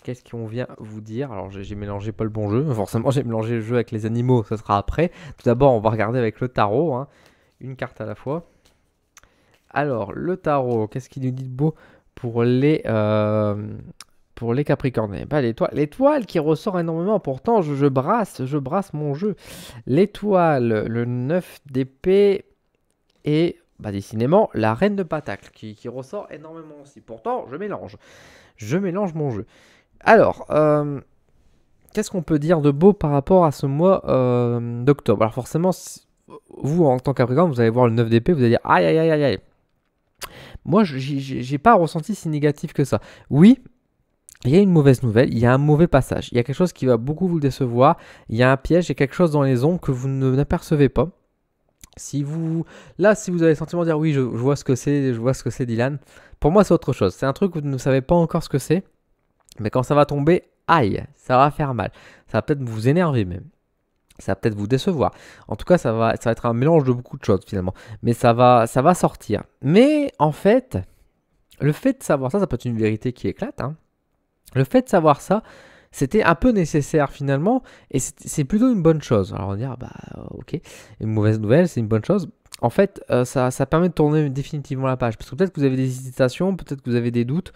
Qu'est-ce qu'on vient vous dire? Alors, j'ai mélangé pas le bon jeu. Forcément, j'ai mélangé le jeu avec les animaux. Ça sera après. Tout d'abord, on va regarder avec le tarot, hein. Une carte à la fois. Alors, le tarot, qu'est-ce qu'il nous dit de beau pour les Capricornes? Eh ben, l'étoile qui ressort énormément. Pourtant, je brasse mon jeu. L'étoile, le 9 d'épée et bah, décidément la reine de Pentacle qui ressort énormément aussi. Pourtant, je mélange mon jeu. Alors, qu'est-ce qu'on peut dire de beau par rapport à ce mois d'octobre? Alors forcément, vous en tant qu'Capricorne, vous allez voir le 9 d'épée, vous allez dire aïe aïe aïe aïe aïe. Moi, j'ai pas ressenti si négatif que ça. Oui, il y a une mauvaise nouvelle, il y a un mauvais passage, il y a quelque chose qui va beaucoup vous décevoir, il y a un piège, il y a quelque chose dans les ombres que vous n'apercevez pas. Si vous avez le sentiment de dire oui, je vois ce que c'est, Dylan, pour moi c'est autre chose. C'est un truc que vous ne savez pas encore ce que c'est, mais quand ça va tomber, aïe, ça va faire mal. Ça va peut-être vous énerver même. Ça va peut-être vous décevoir. En tout cas, ça va être un mélange de beaucoup de choses finalement. Mais ça va sortir. Mais en fait, le fait de savoir ça, ça peut être une vérité qui éclate, hein. Le fait de savoir ça, c'était un peu nécessaire finalement, et c'est plutôt une bonne chose. Alors on va dire, bah ok, une mauvaise nouvelle, c'est une bonne chose. En fait, ça permet de tourner définitivement la page, parce que peut-être que vous avez des hésitations, peut-être que vous avez des doutes,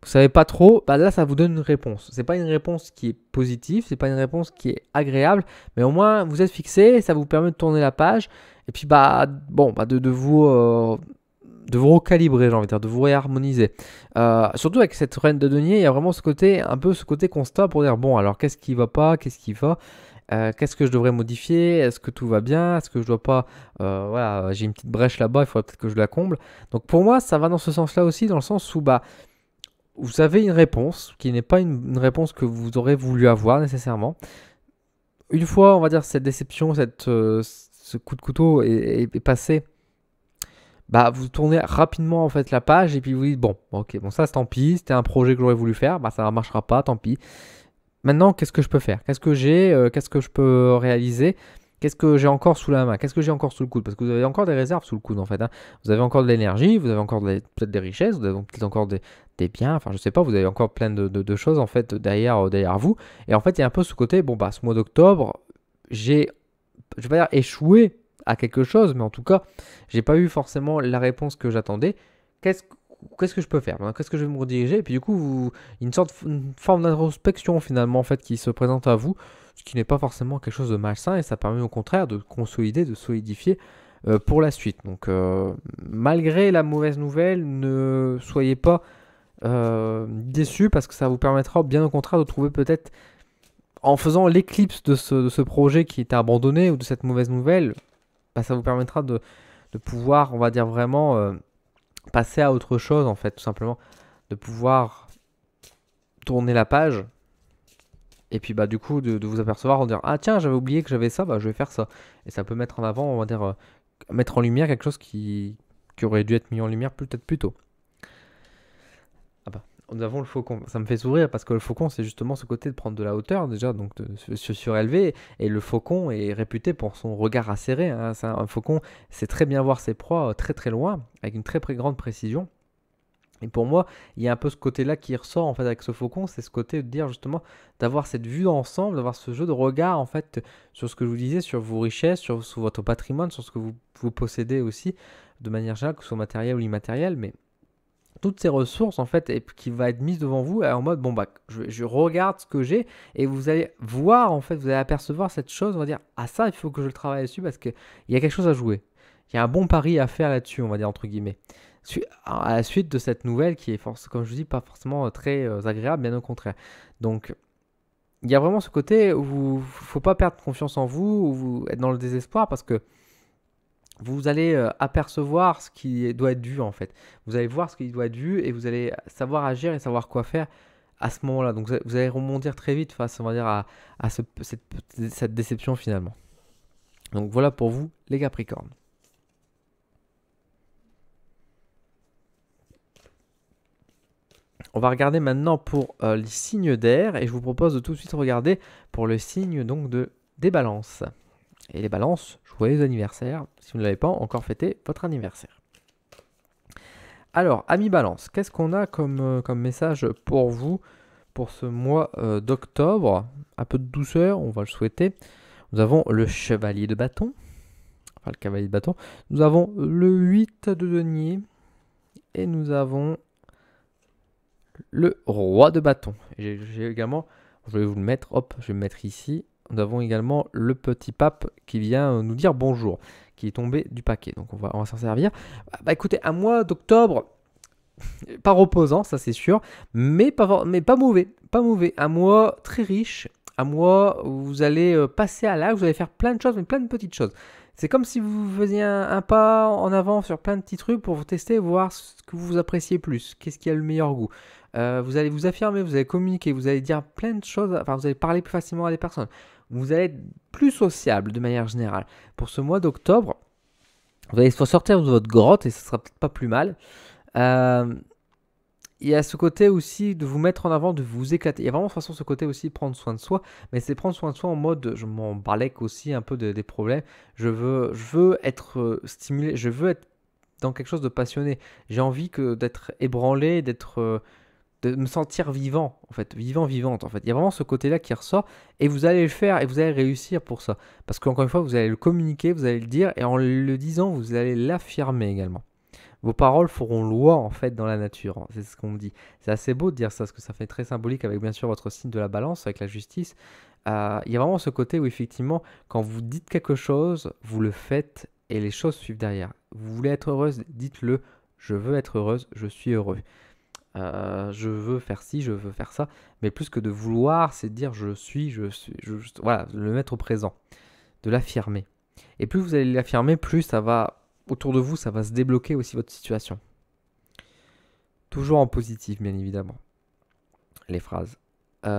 vous savez pas trop, bah là ça vous donne une réponse. C'est pas une réponse qui est positive, c'est pas une réponse qui est agréable, mais au moins vous êtes fixé, ça vous permet de tourner la page, et puis bah bon, bah de vous recalibrer, j'ai envie de dire, de vous réharmoniser. Surtout avec cette reine de denier, il y a vraiment ce côté constat pour dire bon, alors qu'est-ce qui va pas, qu'est-ce qui va, qu'est-ce que je devrais modifier, est-ce que tout va bien, est-ce que je dois pas, voilà, j'ai une petite brèche là-bas, il faudrait peut-être que je la comble. Donc pour moi, ça va dans ce sens-là aussi, dans le sens où bah vous avez une réponse qui n'est pas une réponse que vous aurez voulu avoir nécessairement. Une fois, on va dire, cette déception, ce coup de couteau est passé, bah vous tournez rapidement en fait la page et puis vous dites bon, ok, bon ça c'est tant pis, c'était un projet que j'aurais voulu faire, bah ça ne marchera pas, tant pis. Maintenant, qu'est-ce que je peux faire? Qu'est-ce que j'ai? Qu'est-ce que je peux réaliser? Qu'est-ce que j'ai encore sous la main? Qu'est-ce que j'ai encore sous le coude? Parce que vous avez encore des réserves sous le coude en fait, hein. Vous avez encore de l'énergie, vous avez encore peut-être des richesses, vous avez peut-être encore des biens, enfin je sais pas, vous avez encore plein de choses en fait derrière vous. Et en fait, il y a un peu ce côté, bon bah ce mois d'octobre, je vais pas dire échoué à quelque chose, mais en tout cas, j'ai pas eu forcément la réponse que j'attendais. Qu'est-ce que je peux faire? Qu'est-ce que je vais me rediriger? Et puis du coup, une forme d'introspection finalement en fait qui se présente à vous, ce qui n'est pas forcément quelque chose de malsain et ça permet au contraire de consolider, de solidifier pour la suite. Donc malgré la mauvaise nouvelle, ne soyez pas déçus parce que ça vous permettra bien au contraire de trouver peut-être en faisant l'éclipse de ce projet qui était abandonné ou de cette mauvaise nouvelle, bah, ça vous permettra de pouvoir, on va dire vraiment passer à autre chose en fait, tout simplement. De pouvoir tourner la page. Et puis bah du coup de vous apercevoir en dire ah tiens j'avais oublié que j'avais ça, bah je vais faire ça. Et ça peut mettre en avant, on va dire, mettre en lumière quelque chose qui aurait dû être mis en lumière peut-être plus tôt. Ah bah, nous avons le faucon. Ça me fait sourire parce que le faucon, c'est justement ce côté de prendre de la hauteur déjà, donc de se surélever. Et le faucon est réputé pour son regard acéré, hein. Un faucon sait très bien voir ses proies très très loin, avec une très grande précision. Et pour moi, il y a un peu ce côté-là qui ressort en fait avec ce faucon, c'est ce côté de dire justement d'avoir cette vue d'ensemble, d'avoir ce jeu de regard en fait sur ce que je vous disais, sur vos richesses, sur votre patrimoine, sur ce que vous possédez aussi de manière générale, que ce soit matériel ou immatériel, mais toutes ces ressources en fait et qui va être mise devant vous en mode bon bah je regarde ce que j'ai et vous allez voir en fait, vous allez apercevoir cette chose, on va dire ah ça il faut que je le travaille dessus parce qu'il y a quelque chose à jouer, il y a un bon pari à faire là-dessus on va dire entre guillemets. À la suite de cette nouvelle qui est comme je vous dis pas forcément très agréable, bien au contraire. Donc il y a vraiment ce côté où faut pas perdre confiance en vous ou vous être dans le désespoir parce que vous allez apercevoir ce qui doit être dû en fait. Vous allez voir ce qui doit être dû et vous allez savoir agir et savoir quoi faire à ce moment-là. Donc vous allez rebondir très vite face, on va dire, à cette déception finalement. Donc voilà pour vous les Capricornes. On va regarder maintenant pour les signes d'air et je vous propose de tout de suite regarder pour le signe donc des balances. Et les balances, joyeux anniversaire si vous ne l'avez pas encore fêté votre anniversaire. Alors, amis balance, qu'est-ce qu'on a comme message pour vous pour ce mois d'octobre? Un peu de douceur, on va le souhaiter. Nous avons le chevalier de bâton, enfin le cavalier de bâton. Nous avons le 8 de denier et nous avons le roi de bâton. J'ai également, je vais vous le mettre, hop, je vais me mettre ici. Nous avons également le petit pape qui vient nous dire bonjour, qui est tombé du paquet. Donc on va s'en servir. Bah écoutez, un mois d'octobre, pas reposant, ça c'est sûr, mais pas mauvais. Pas mauvais. Un mois très riche, un mois où vous allez passer à l'acte, vous allez faire plein de choses, mais plein de petites choses. C'est comme si vous faisiez un pas en avant sur plein de petits trucs pour vous tester, voir ce que vous appréciez plus, qu'est-ce qui a le meilleur goût. Vous allez vous affirmer, vous allez communiquer, vous allez dire plein de choses, enfin vous allez parler plus facilement à des personnes. Vous allez être plus sociable de manière générale. Pour ce mois d'octobre, vous allez sortir de votre grotte et ce sera peut-être pas plus mal. Il y a ce côté aussi de vous mettre en avant, de vous éclater. Il y a vraiment de toute façon ce côté aussi de prendre soin de soi, mais c'est prendre soin de soi en mode, je m'en balèque aussi un peu des problèmes. Je veux être stimulé, je veux être dans quelque chose de passionné. J'ai envie d'être ébranlé, de me sentir vivant, en fait, vivante, en fait. Il y a vraiment ce côté-là qui ressort, et vous allez le faire, et vous allez réussir pour ça. Parce qu'encore une fois, vous allez le communiquer, vous allez le dire, et en le disant, vous allez l'affirmer également. Vos paroles feront loi, en fait, dans la nature, hein. C'est ce qu'on me dit. C'est assez beau de dire ça, parce que ça fait très symbolique avec, bien sûr, votre signe de la balance, avec la justice. Il y a vraiment ce côté où, effectivement, quand vous dites quelque chose, vous le faites, et les choses suivent derrière. Vous voulez être heureuse, dites-le. Je veux être heureuse, je suis heureux. Je veux faire ci, je veux faire ça, mais plus que de vouloir, c'est de dire voilà, de le mettre au présent, de l'affirmer. Et plus vous allez l'affirmer, plus ça va, autour de vous, ça va se débloquer aussi votre situation. Toujours en positif, bien évidemment, les phrases. Il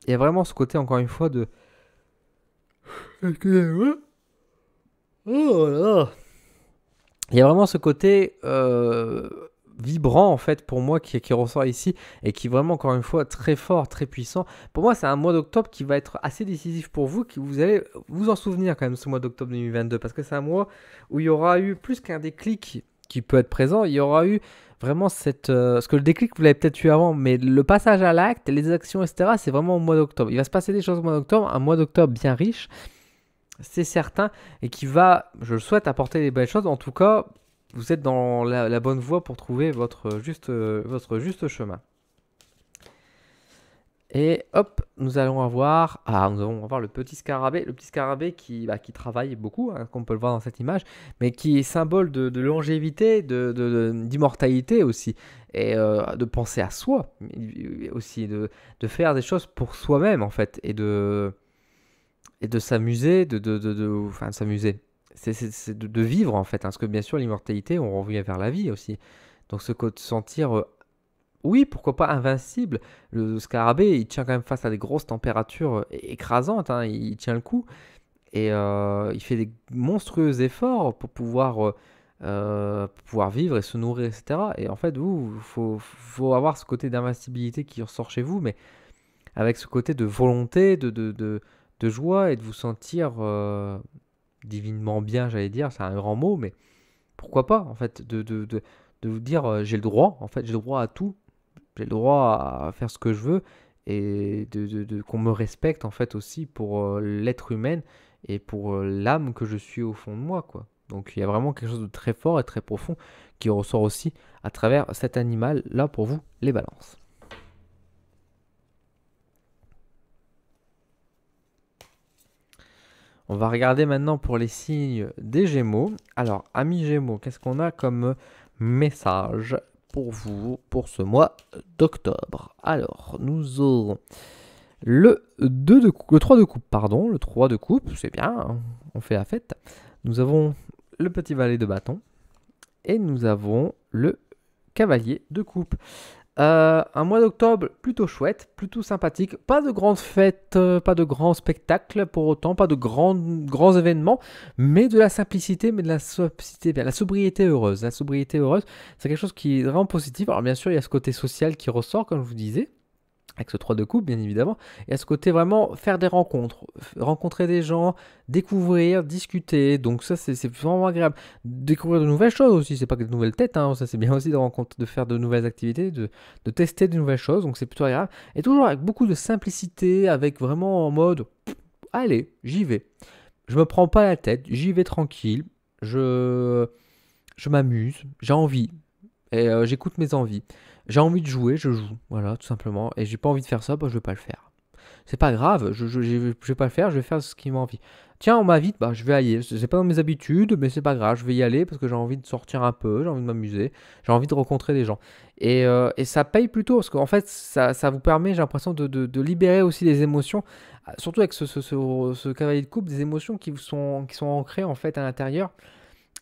y a vraiment ce côté, encore une fois, de... Excusez-moi. Oh là. Il y a vraiment ce côté vibrant en fait pour moi qui ressort ici et qui est vraiment encore une fois très fort, très puissant. Pour moi c'est un mois d'octobre qui va être assez décisif pour vous, que vous allez vous en souvenir quand même ce mois d'octobre 2022 parce que c'est un mois où il y aura eu plus qu'un déclic qui peut être présent, il y aura eu vraiment parce que le déclic vous l'avez peut-être eu avant, mais le passage à l'acte, les actions etc, c'est vraiment au mois d'octobre. Il va se passer des choses au mois d'octobre, un mois d'octobre bien riche, c'est certain, et qui va, je le souhaite, apporter des belles choses. En tout cas, vous êtes dans la bonne voie pour trouver votre juste chemin. Et hop, nous allons avoir le petit scarabée. Le petit scarabée qui travaille beaucoup, hein, comme on peut le voir dans cette image, mais qui est symbole de longévité, d'immortalité aussi, et de penser à soi aussi, de faire des choses pour soi-même en fait, et de s'amuser, enfin de s'amuser, c'est de vivre en fait, hein, parce que bien sûr l'immortalité, on revient vers la vie aussi. Donc ce côté de sentir, oui, pourquoi pas invincible. Le scarabée, il tient quand même face à des grosses températures écrasantes, hein, il tient le coup. Et il fait des monstrueux efforts pour pouvoir vivre et se nourrir, etc. Et en fait, faut avoir ce côté d'invincibilité qui ressort chez vous, mais avec ce côté de volonté, de joie et de vous sentir divinement bien, j'allais dire, c'est un grand mot, mais pourquoi pas, en fait, de vous dire j'ai le droit, en fait, j'ai le droit à tout, j'ai le droit à faire ce que je veux et qu'on me respecte, en fait, aussi pour l'être humain et pour l'âme que je suis au fond de moi, quoi. Donc il y a vraiment quelque chose de très fort et très profond qui ressort aussi à travers cet animal là pour vous, les balances. On va regarder maintenant pour les signes des Gémeaux. Alors, amis Gémeaux, qu'est-ce qu'on a comme message pour vous pour ce mois d'octobre? Alors, nous aurons le 3 de coupe, pardon, le 3 de coupe, c'est bien, hein, on fait la fête. Nous avons le petit valet de bâton et nous avons le cavalier de coupe. Un mois d'octobre plutôt chouette, plutôt sympathique. Pas de grandes fêtes, pas de grands spectacles pour autant, pas de grands événements, mais de la simplicité, mais de la simplicité, bien, la sobriété heureuse. La sobriété heureuse, c'est quelque chose qui est vraiment positif. Alors bien sûr, il y a ce côté social qui ressort, comme je vous disais, avec ce 3 de coupe, bien évidemment. Et à ce côté vraiment faire des rencontres, rencontrer des gens, découvrir, discuter. Donc ça, c'est vraiment agréable. Découvrir de nouvelles choses aussi, c'est pas que de nouvelles têtes, hein. Ça c'est bien aussi de faire de nouvelles activités, de tester de nouvelles choses. Donc c'est plutôt agréable. Et toujours avec beaucoup de simplicité, avec vraiment en mode, allez, j'y vais. Je me prends pas la tête, j'y vais tranquille. Je m'amuse, j'ai envie et j'écoute mes envies. J'ai envie de jouer, je joue, voilà, tout simplement. Et j'ai pas envie de faire ça, bah je vais pas le faire. C'est pas grave, je vais pas le faire, je vais faire ce qui m'envie. Tiens, on m'invite, bah je vais aller. C'est pas dans mes habitudes, mais c'est pas grave, je vais y aller parce que j'ai envie de sortir un peu, j'ai envie de m'amuser, j'ai envie de rencontrer des gens. Et ça paye plutôt, parce qu'en fait, ça vous permet, j'ai l'impression, de libérer aussi des émotions, surtout avec ce cavalier de coupe, des émotions qui sont ancrées en fait à l'intérieur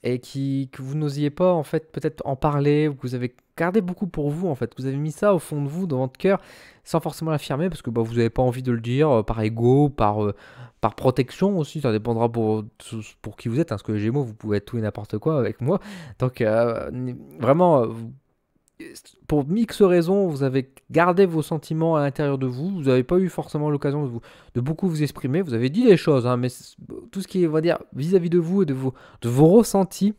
et que vous n'osiez pas en fait peut-être en parler, ou que vous avez gardé beaucoup pour vous en fait, que vous avez mis ça au fond de vous, dans votre cœur, sans forcément l'affirmer, parce que bah, vous n'avez pas envie de le dire par ego, par protection aussi, ça dépendra pour qui vous êtes, hein, parce que les Gémeaux, vous pouvez être tout et n'importe quoi avec moi, donc vraiment, pour X raisons, vous avez gardé vos sentiments à l'intérieur de vous. Vous n'avez pas eu forcément l'occasion de beaucoup vous exprimer. Vous avez dit des choses, hein, mais tout ce qui est, on va dire, vis-à-vis de vous et de vos ressentis,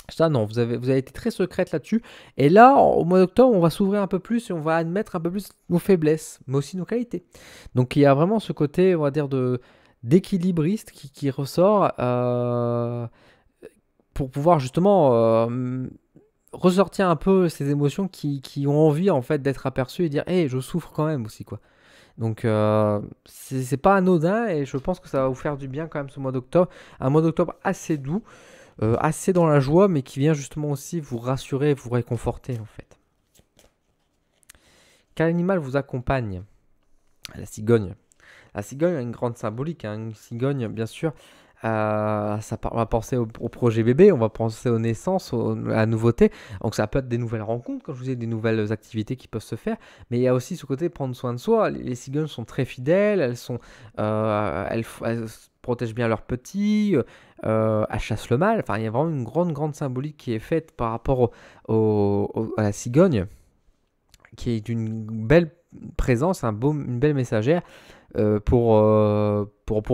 ça non, vous avez été très secrète là-dessus. Et là, au mois d'octobre, on va s'ouvrir un peu plus et on va admettre un peu plus nos faiblesses, mais aussi nos qualités. Donc il y a vraiment ce côté, on va dire, d'équilibriste qui ressort pour pouvoir justement ressortir un peu ces émotions qui ont envie en fait d'être aperçues et dire hey, je souffre quand même aussi quoi. Donc c'est pas anodin et je pense que ça va vous faire du bien quand même ce mois d'octobre. Un mois d'octobre assez doux, assez dans la joie, mais qui vient justement aussi vous rassurer, vous réconforter en fait. Quel animal vous accompagne? La cigogne. La cigogne a une grande symbolique, hein. Une cigogne, bien sûr, on va penser au projet bébé, on va penser aux naissances, à la nouveauté. Donc ça peut être des nouvelles rencontres, comme je vous disais, des nouvelles activités qui peuvent se faire. Mais il y a aussi ce côté de prendre soin de soi. Les cigognes sont très fidèles, elles protègent bien leurs petits, elles chassent le mal. Enfin, il y a vraiment une grande, grande symbolique qui est faite par rapport à la cigogne, qui est d'une belle présence, une belle messagère pour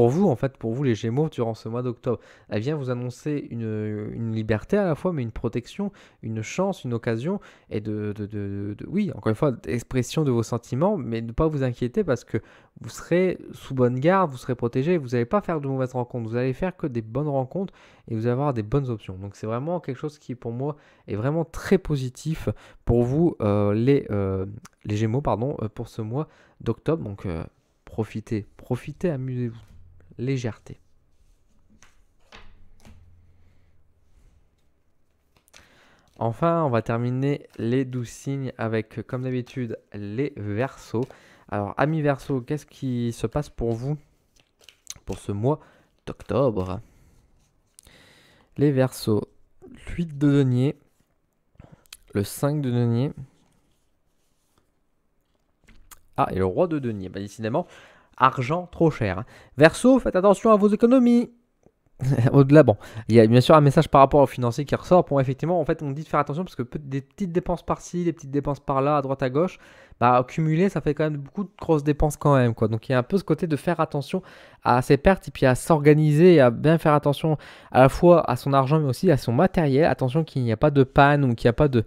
vous, en fait, pour vous les Gémeaux, durant ce mois d'octobre. Elle vient vous annoncer une liberté à la fois, mais une protection, une chance, une occasion, et oui, encore une fois, expression de vos sentiments, mais ne pas vous inquiéter parce que vous serez sous bonne garde, vous serez protégé, vous n'allez pas faire de mauvaises rencontres, vous allez faire que des bonnes rencontres et vous allez avoir des bonnes options. Donc c'est vraiment quelque chose qui, pour moi, est vraiment très positif pour vous, les Gémeaux, pardon, pour ce mois d'octobre. Donc profitez, amusez-vous. Légèreté. Enfin, on va terminer les 12 signes avec, comme d'habitude, les Verseaux. Alors, amis Verseaux, qu'est-ce qui se passe pour vous pour ce mois d'octobre? Les Verseaux, le 8 de denier, le 5 de denier. Ah, et le roi de denier. Bah, décidément, argent trop cher, hein. Verseau, faites attention à vos économies. Au-delà, bon, il y a bien sûr un message par rapport aux financiers qui ressort. Pour effectivement, en fait, on dit de faire attention parce que des petites dépenses par-ci, des petites dépenses par-là, à droite à gauche, bah, cumulé, ça fait quand même beaucoup de grosses dépenses quand même, quoi. Donc, il y a un peu ce côté de faire attention à ses pertes et puis à s'organiser et à bien faire attention à la fois à son argent mais aussi à son matériel. Attention qu'il n'y a pas de panne ou qu'il n'y a pas de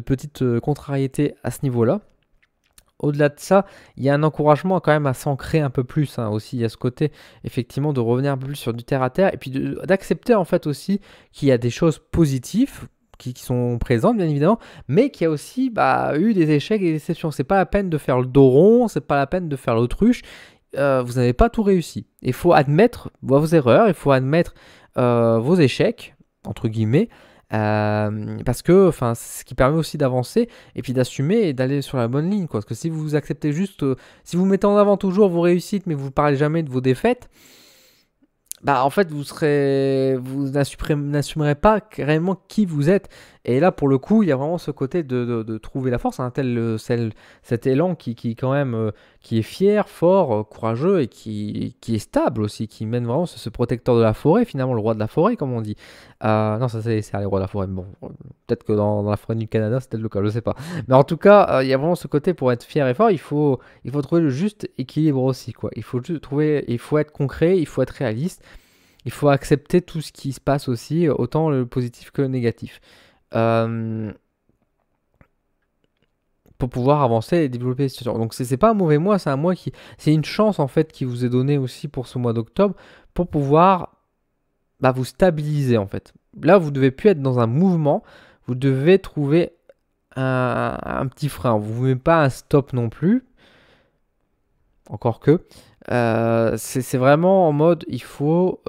petites contrariétés à ce niveau-là. Au-delà de ça, il y a un encouragement quand même à s'ancrer un peu plus, hein, aussi. Il y a ce côté effectivement de revenir un peu plus sur du terre à terre et puis d'accepter en fait aussi qu'il y a des choses positives qui sont présentes bien évidemment, mais qu'il y a aussi eu des échecs et des déceptions. C'est pas la peine de faire le dos rond, c'est pas la peine de faire l'autruche. Vous n'avez pas tout réussi. Il faut admettre vos erreurs, il faut admettre vos échecs entre guillemets. Parce que c'est ce qui permet aussi d'avancer et puis d'assumer et d'aller sur la bonne ligne, quoi. Parce que si vous acceptez juste, si vous mettez en avant toujours vos réussites mais vous ne parlez jamais de vos défaites, bah en fait vous n'assumerez pas réellement qui vous êtes. Et là pour le coup il y a vraiment ce côté de trouver la force, hein, cet élan qui quand même qui est fier, fort, courageux et qui est stable aussi, qui mène vraiment ce protecteur de la forêt, finalement le roi de la forêt comme on dit. Non, ça c'est les rois de la forêt, mais bon, peut-être que dans la forêt du Canada c'est peut-être le cas, je sais pas. Mais en tout cas il y a vraiment ce côté, pour être fier et fort il faut trouver le juste équilibre aussi, quoi. Il faut être concret, il faut être réaliste. Il faut accepter tout ce qui se passe aussi, autant le positif que le négatif. Euh, pour pouvoir avancer et développer les situations. Donc c'est pas un mauvais mois, c'est un mois c'est une chance en fait qui vous est donnée aussi pour ce mois d'octobre pour pouvoir vous stabiliser en fait. Là vous devez plus être dans un mouvement, vous devez trouver un petit frein. Vous ne mettez pas un stop non plus, encore que. C'est vraiment en mode, il faut,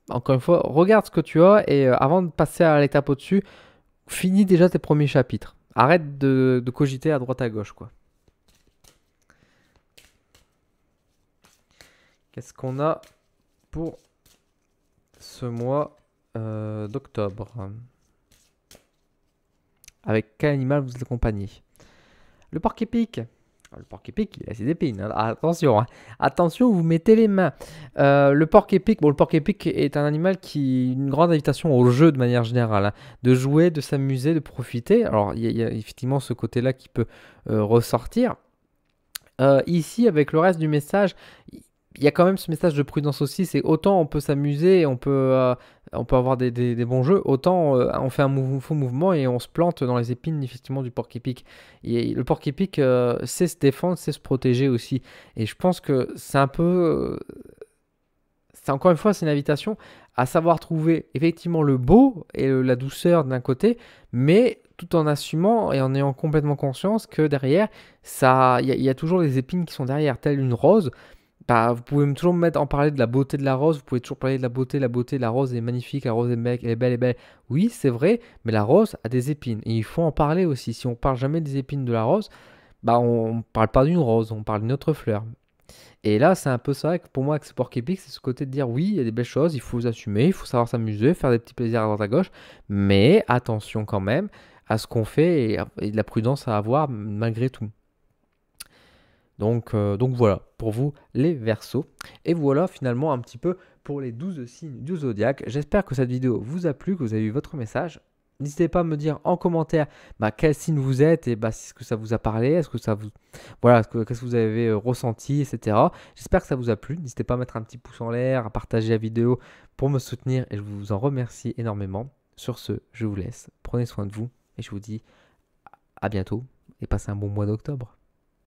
encore une fois, regarde ce que tu as et avant de passer à l'étape au-dessus, finis déjà tes premiers chapitres. Arrête de cogiter à droite à gauche, quoi. Qu'est-ce qu'on a pour ce mois d'octobre? Avec quel animal vous êtes accompagné? Le porc-épic. Le porc-épic, il a ses épines, hein. Attention, hein. Attention, vous mettez les mains. Le porc-épic, le porc-épic est un animal qui une grande invitation au jeu de manière générale, hein. De jouer, de s'amuser, de profiter. Alors, il y a effectivement ce côté-là qui peut ressortir. Ici, avec le reste du message, il y a quand même ce message de prudence aussi. C'est autant on peut s'amuser, on peut avoir des bons jeux, autant on fait un faux mouvement et on se plante dans les épines effectivement du porc-épic. Et le porc-épic sait se défendre, sait se protéger aussi. Et je pense que c'est un peu, c'est encore une fois, c'est une invitation à savoir trouver effectivement le beau et la douceur d'un côté, mais tout en assumant et en ayant complètement conscience que derrière, il y a toujours les épines qui sont derrière, telle une rose. Vous pouvez toujours en parler de la beauté de la rose, vous pouvez toujours parler de la beauté de la rose est magnifique, la rose est belle, elle est belle, elle est belle. Oui, c'est vrai, mais la rose a des épines et il faut en parler aussi. Si on parle jamais des épines de la rose, on parle pas d'une rose, on parle d'une autre fleur. Et là, c'est un peu ça pour moi avec ce porc-épic, c'est ce côté de dire oui, il y a des belles choses, il faut assumer, il faut savoir s'amuser, faire des petits plaisirs à droite à gauche, mais attention quand même à ce qu'on fait et de la prudence à avoir malgré tout. Donc voilà, pour vous les Verseaux. Et voilà finalement un petit peu pour les 12 signes du zodiaque. J'espère que cette vidéo vous a plu, que vous avez eu votre message. N'hésitez pas à me dire en commentaire quel signe vous êtes et est-ce que ça vous a parlé, est-ce que ça vous... Voilà, qu'est-ce que vous avez ressenti, etc. J'espère que ça vous a plu. N'hésitez pas à mettre un petit pouce en l'air, à partager la vidéo pour me soutenir et je vous en remercie énormément. Sur ce, je vous laisse. Prenez soin de vous et je vous dis à bientôt et passez un bon mois d'octobre.